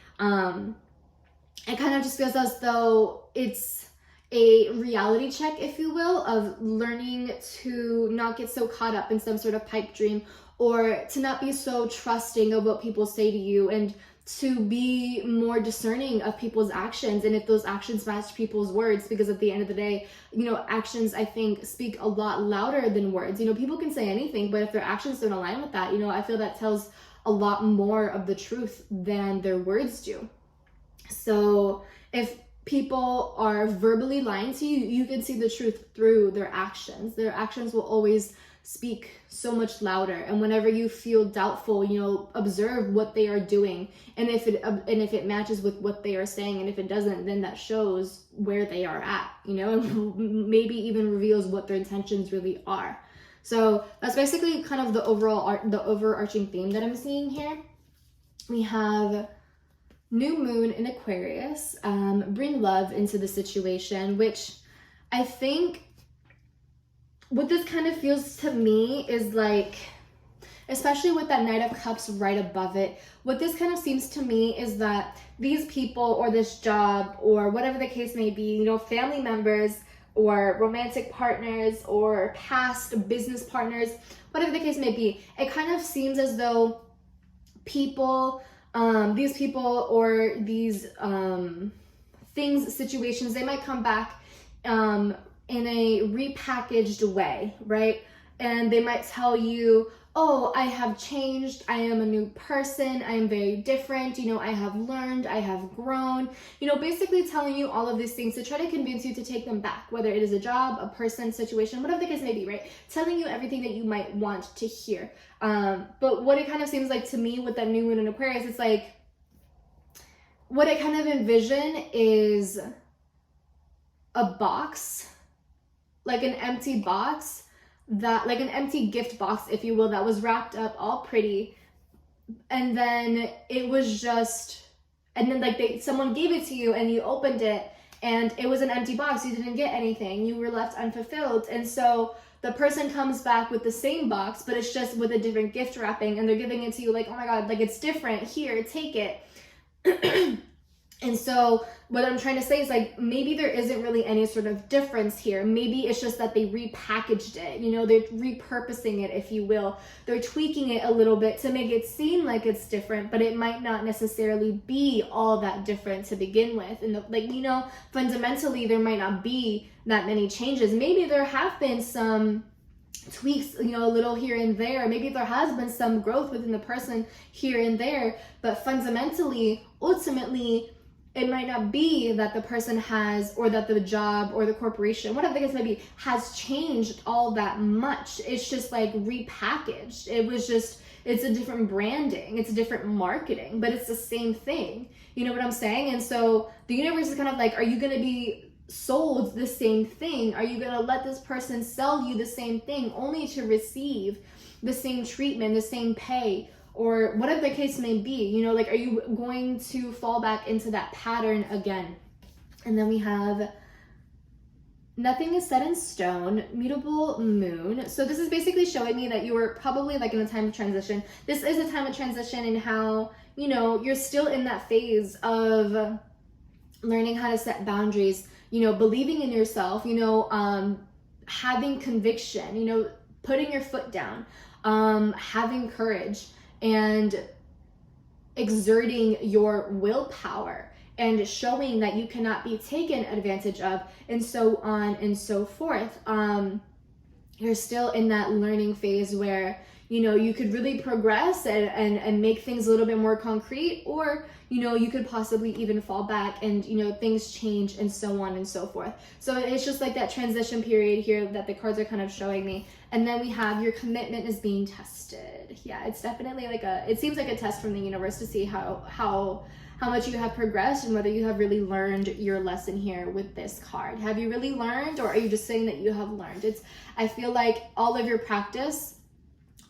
it kind of just feels as though it's a reality check, if you will, of learning to not get so caught up in some sort of pipe dream, or to not be so trusting of what people say to you, and to be more discerning of people's actions, and if those actions match people's words, because at the end of the day, you know, actions, I think, speak a lot louder than words. You know, people can say anything, but if their actions don't align with that, you know, I feel that tells a lot more of the truth than their words do. So if people are verbally lying to you, you can see the truth through their actions. Their actions will always speak so much louder. And whenever you feel doubtful, you know, observe what they are doing, and if it matches with what they are saying, and if it doesn't, then that shows where they are at, you know, and maybe even reveals what their intentions really are. So that's basically kind of the overarching theme that I'm seeing here. We have new moon in Aquarius, bring love into the situation, which I think what this kind of feels to me is like, especially with that Knight of Cups right above it, what this kind of seems to me is that these people, or this job, or whatever the case may be, you know, family members or romantic partners or past business partners, whatever the case may be, it kind of seems as though people, these people or these things, situations, they might come back in a repackaged way, right? And they might tell you, oh, I have changed, I am a new person, I am very different, you know, I have learned, I have grown, you know, basically telling you all of these things to try to convince you to take them back, whether it is a job, a person, situation, whatever the case may be, right? Telling you everything that you might want to hear. But what it kind of seems like to me with that new moon in Aquarius, it's like, what I kind of envision is a box, like an empty box, that, like an empty gift box, if you will, that was wrapped up all pretty, and then it was just, and then like someone gave it to you and you opened it and it was an empty box, you didn't get anything, you were left unfulfilled. And so the person comes back with the same box, but it's just with a different gift wrapping, and they're giving it to you like, oh my god, like it's different, here, take it. And so what I'm trying to say is, like, maybe there isn't really any sort of difference here. Maybe it's just that they repackaged it, you know, they're repurposing it, if you will. They're tweaking it a little bit to make it seem like it's different, but it might not necessarily be all that different to begin with. And like, you know, fundamentally, there might not be that many changes. Maybe there have been some tweaks, you know, a little here and there. Maybe there has been some growth within the person here and there, but fundamentally, ultimately, it might not be that the person has, or that the job or the corporation, whatever the case may be, has changed all that much. It's just like repackaged. It was just, it's a different branding, it's a different marketing, but it's the same thing. You know what I'm saying? And so the universe is kind of like, are you going to be sold the same thing? Are you going to let this person sell you the same thing only to receive the same treatment, the same pay, or whatever the case may be? You know, like, are you going to fall back into that pattern again? And then we have nothing is set in stone, mutable moon. So this is basically showing me that you were probably like in a time of transition. This is a time of transition in how, you know, you're still in that phase of learning how to set boundaries, you know, believing in yourself, you know, having conviction, you know, putting your foot down, having courage, and exerting your willpower, and showing that you cannot be taken advantage of, and so on and so forth. You're still in that learning phase where, you know, you could really progress and make things a little bit more concrete, or, you know, you could possibly even fall back and, you know, things change and so on and so forth. So it's just like that transition period here that the cards are kind of showing me. And then we have your commitment is being tested. Yeah, it's definitely like it seems like a test from the universe to see how much you have progressed and whether you have really learned your lesson here with this card. Have you really learned, or are you just saying that you have learned? I feel like all of your practice,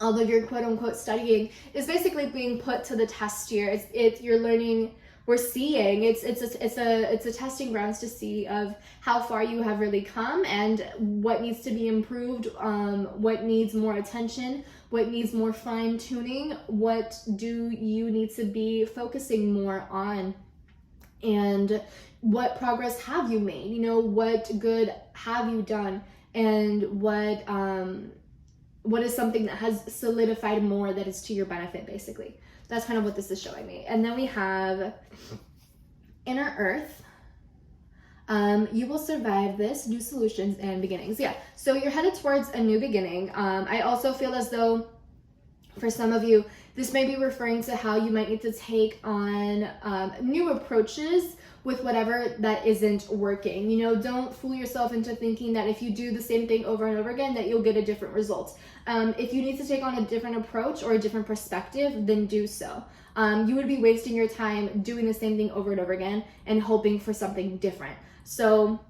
all of your quote unquote studying is basically being put to the test here. You're learning, we're seeing, it's a testing grounds to see of how far you have really come and what needs to be improved, what needs more attention, what needs more fine tuning, what do you need to be focusing more on. and what progress have you made? You know, what good have you done? And what is something that has solidified more that is to your benefit, basically. That's kind of what this is showing me. And then we have inner earth. You will survive this, new solutions and beginnings. Yeah, so you're headed towards a new beginning. I also feel as though for some of you, this may be referring to how you might need to take on new approaches with whatever that isn't working. You know, don't fool yourself into thinking that if you do the same thing over and over again, that you'll get a different result. If you need to take on a different approach or a different perspective, then do so. You would be wasting your time doing the same thing over and over again and hoping for something different. So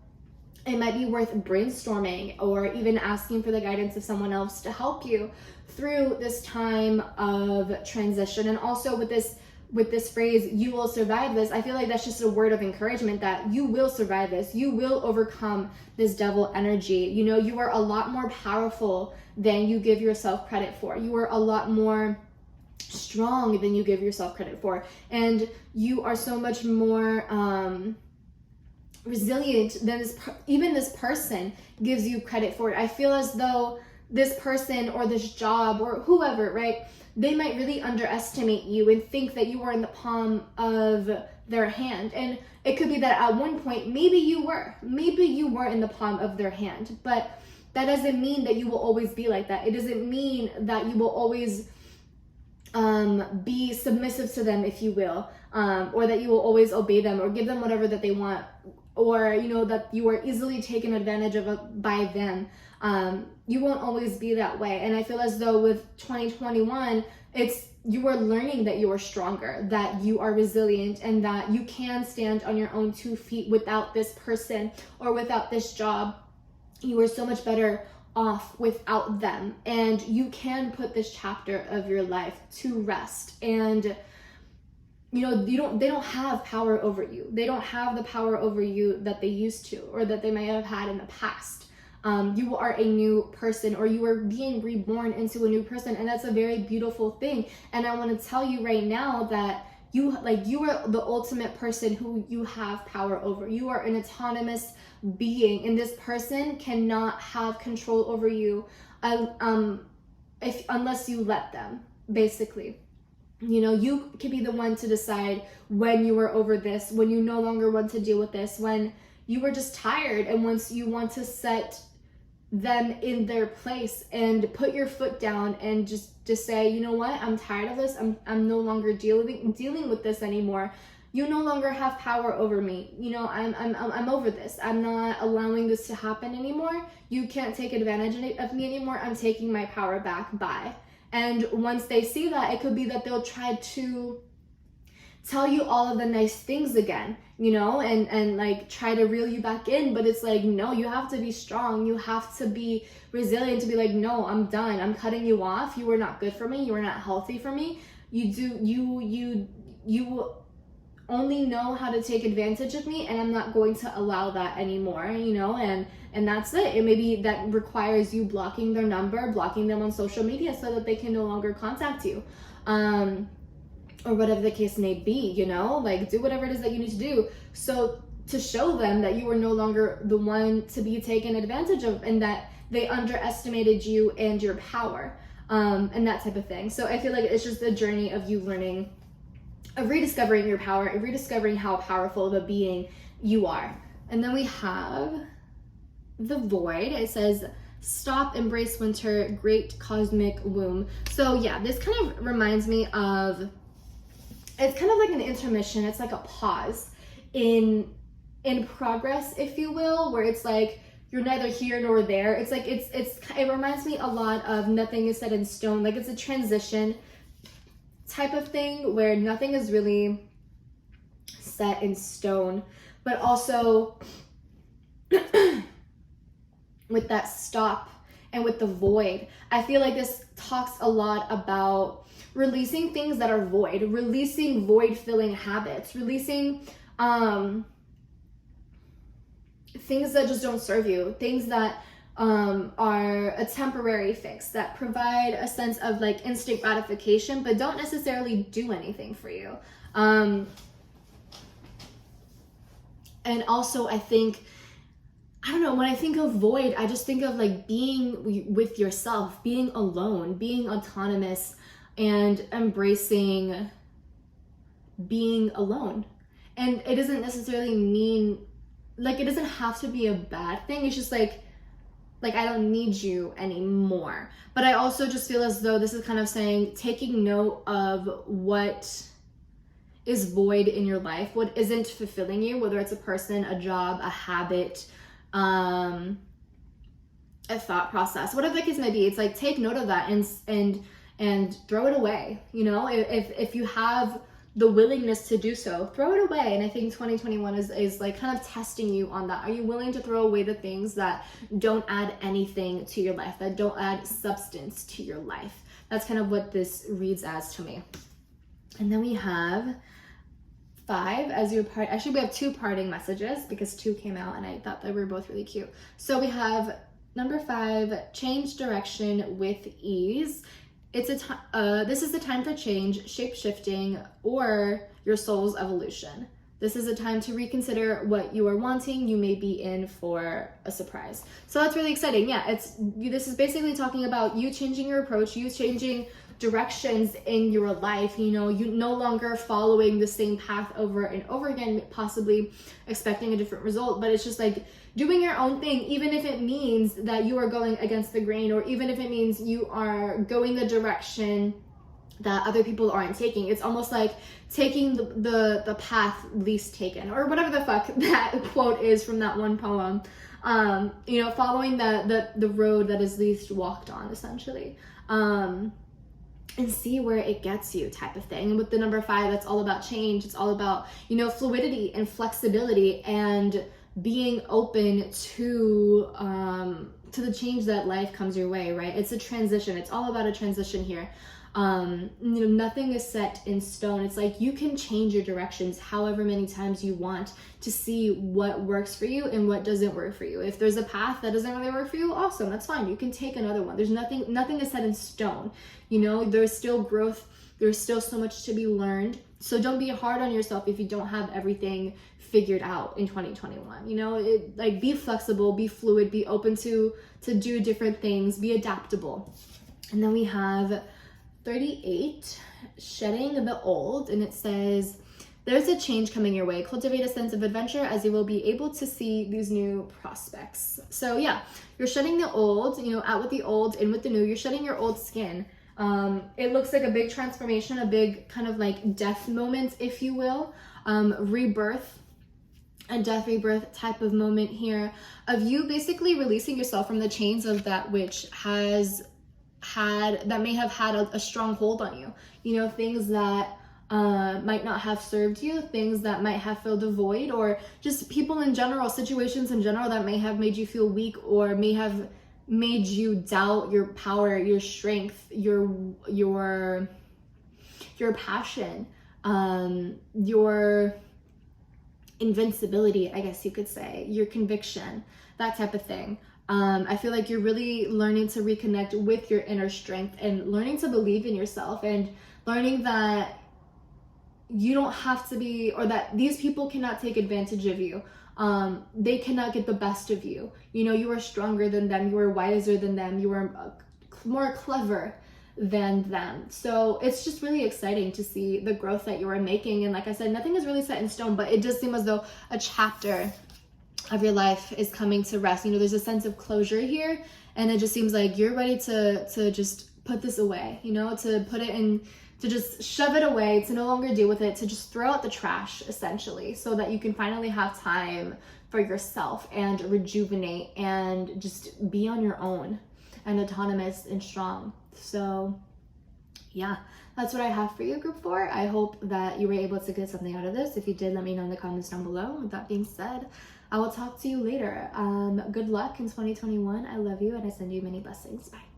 it might be worth brainstorming or even asking for the guidance of someone else to help you through this time of transition. And also with this phrase, you will survive this, I feel like that's just a word of encouragement that you will survive this. You will overcome this devil energy. You know, you are a lot more powerful than you give yourself credit for. You are a lot more strong than you give yourself credit for. And you are so much more resilient than even this person gives you credit for. I feel as though this person or this job or whoever, right? They might really underestimate you and think that you are in the palm of their hand. And it could be that at one point, maybe you were in the palm of their hand, but that doesn't mean that you will always be like that. It doesn't mean that you will always be submissive to them, if you will, or that you will always obey them or give them whatever that they want, or, you know, that you are easily taken advantage of by them. You won't always be that way. And I feel as though with 2021, you are learning that you are stronger, that you are resilient, and that you can stand on your own 2 feet without this person or without this job. You are so much better off without them, and you can put this chapter of your life to rest. And you know, they don't have power over you. They don't have the power over you that they used to, or that they may have had in the past. You are a new person, or you are being reborn into a new person, and that's a very beautiful thing. And I want to tell you right now that you are the ultimate person who you have power over. You are an autonomous being, and this person cannot have control over you unless you let them, basically. You know, you can be the one to decide when you are over this, when you no longer want to deal with this, when you are just tired, and once you want to set them in their place and put your foot down and just say, you know what, I'm tired of this. I'm no longer dealing with this anymore. You no longer have power over me. You know, I'm over this. I'm not allowing this to happen anymore. You can't take advantage of me anymore. I'm taking my power back. Bye. And once they see that, it could be that they'll try to tell you all of the nice things again, you know, and like try to reel you back in. But it's like, no, you have to be strong. You have to be resilient to be like, no, I'm done. I'm cutting you off. You are not good for me. You are not healthy for me. You only know how to take advantage of me, and I'm not going to allow that anymore, you know, and that's it. And maybe that requires you blocking their number, blocking them on social media so that they can no longer contact you, or whatever the case may be, you know, like do whatever it is that you need to do so to show them that you are no longer the one to be taken advantage of, and that they underestimated you and your power, and that type of thing. So I feel like it's just a journey of you learning, of rediscovering your power, and rediscovering how powerful of a being you are. And then we have the void. It says, stop, embrace winter, great cosmic womb. So yeah, this kind of reminds me of, it's kind of like an intermission. It's like a pause in progress, if you will, where it's like, you're neither here nor there. It's like, it reminds me a lot of nothing is set in stone. Like it's a transition type of thing where nothing is really set in stone, but also with that stop and with the void, I feel like this talks a lot about releasing things that are void, releasing void filling habits, releasing things that just don't serve you, things that are a temporary fix, that provide a sense of like instant gratification, but don't necessarily do anything for you. And also I think, I don't know, when I think of void, I just think of like being with yourself, being alone, being autonomous, and embracing being alone. And it doesn't necessarily mean, like, it doesn't have to be a bad thing. It's just like I don't need you anymore. But I also just feel as though this is kind of saying, taking note of what is void in your life, what isn't fulfilling you, whether it's a person, a job, a habit, a thought process, whatever the case may be. It's like, take note of that and throw it away. You know, if you have the willingness to do so, throw it away. And I think 2021 is like kind of testing you on that. Are you willing to throw away the things that don't add anything to your life, that don't add substance to your life? That's kind of what this reads as to me. And then we have 5 as your part. Actually, we have 2 parting messages because 2 came out and I thought they were both really cute. So we have number 5, change direction with ease. It's this is the time for change, shape-shifting, or your soul's evolution. This is a time to reconsider what you are wanting. You may be in for a surprise. So that's really exciting. Yeah, this is basically talking about you changing your approach, you changing directions in your life. You know, you no longer following the same path over and over again, possibly expecting a different result, but it's just like doing your own thing, even if it means that you are going against the grain, or even if it means you are going the direction that other people aren't taking. It's almost like taking the path least taken, or whatever the fuck that quote is from that one poem. You know, following the road that is least walked on, essentially. And see where it gets you, type of thing. And with the number 5, that's all about change. It's all about, you know, fluidity and flexibility and being open to the change that life comes your way, right? It's a transition. It's all about a transition here. You know, nothing is set in stone. It's like you can change your directions however many times you want to see what works for you and what doesn't work for you. If there's a path that doesn't really work for you, awesome, that's fine. You can take another one. There's nothing is set in stone. You know, there's still growth. There's still so much to be learned. So don't be hard on yourself if you don't have everything figured out in 2021. You know, like, be flexible, be fluid, be open to do different things, be adaptable. And then we have 38, shedding the old, and it says, there's a change coming your way. Cultivate a sense of adventure as you will be able to see these new prospects. So yeah, you're shedding the old, you know, out with the old, in with the new. You're shedding your old skin. It looks like a big transformation, a big kind of like death moment, if you will. Rebirth, a death rebirth type of moment here, of you basically releasing yourself from the chains of that which may have had a strong hold on you. You know, things that might not have served you, things that might have filled a void, or just people in general, situations in general that may have made you feel weak, or may have made you doubt your power, your strength, your passion, your invincibility, I guess you could say, your conviction, that type of thing. I feel like you're really learning to reconnect with your inner strength and learning to believe in yourself, and learning that you don't have to be, or that these people cannot take advantage of you. They cannot get the best of you. You know, you are stronger than them. You are wiser than them. You are more clever than them. So it's just really exciting to see the growth that you are making. And like I said, nothing is really set in stone, but it does seem as though a chapter of your life is coming to rest. You know, there's a sense of closure here, and it just seems like you're ready to just put this away, you know, to put it in, to just shove it away, to no longer deal with it, to just throw out the trash, essentially, so that you can finally have time for yourself and rejuvenate and just be on your own and autonomous and strong. So yeah, that's what I have for you, group 4. I hope that you were able to get something out of this. If you did, let me know in the comments down below. With that being said, I will talk to you later. Good luck in 2021. I love you, and I send you many blessings. Bye.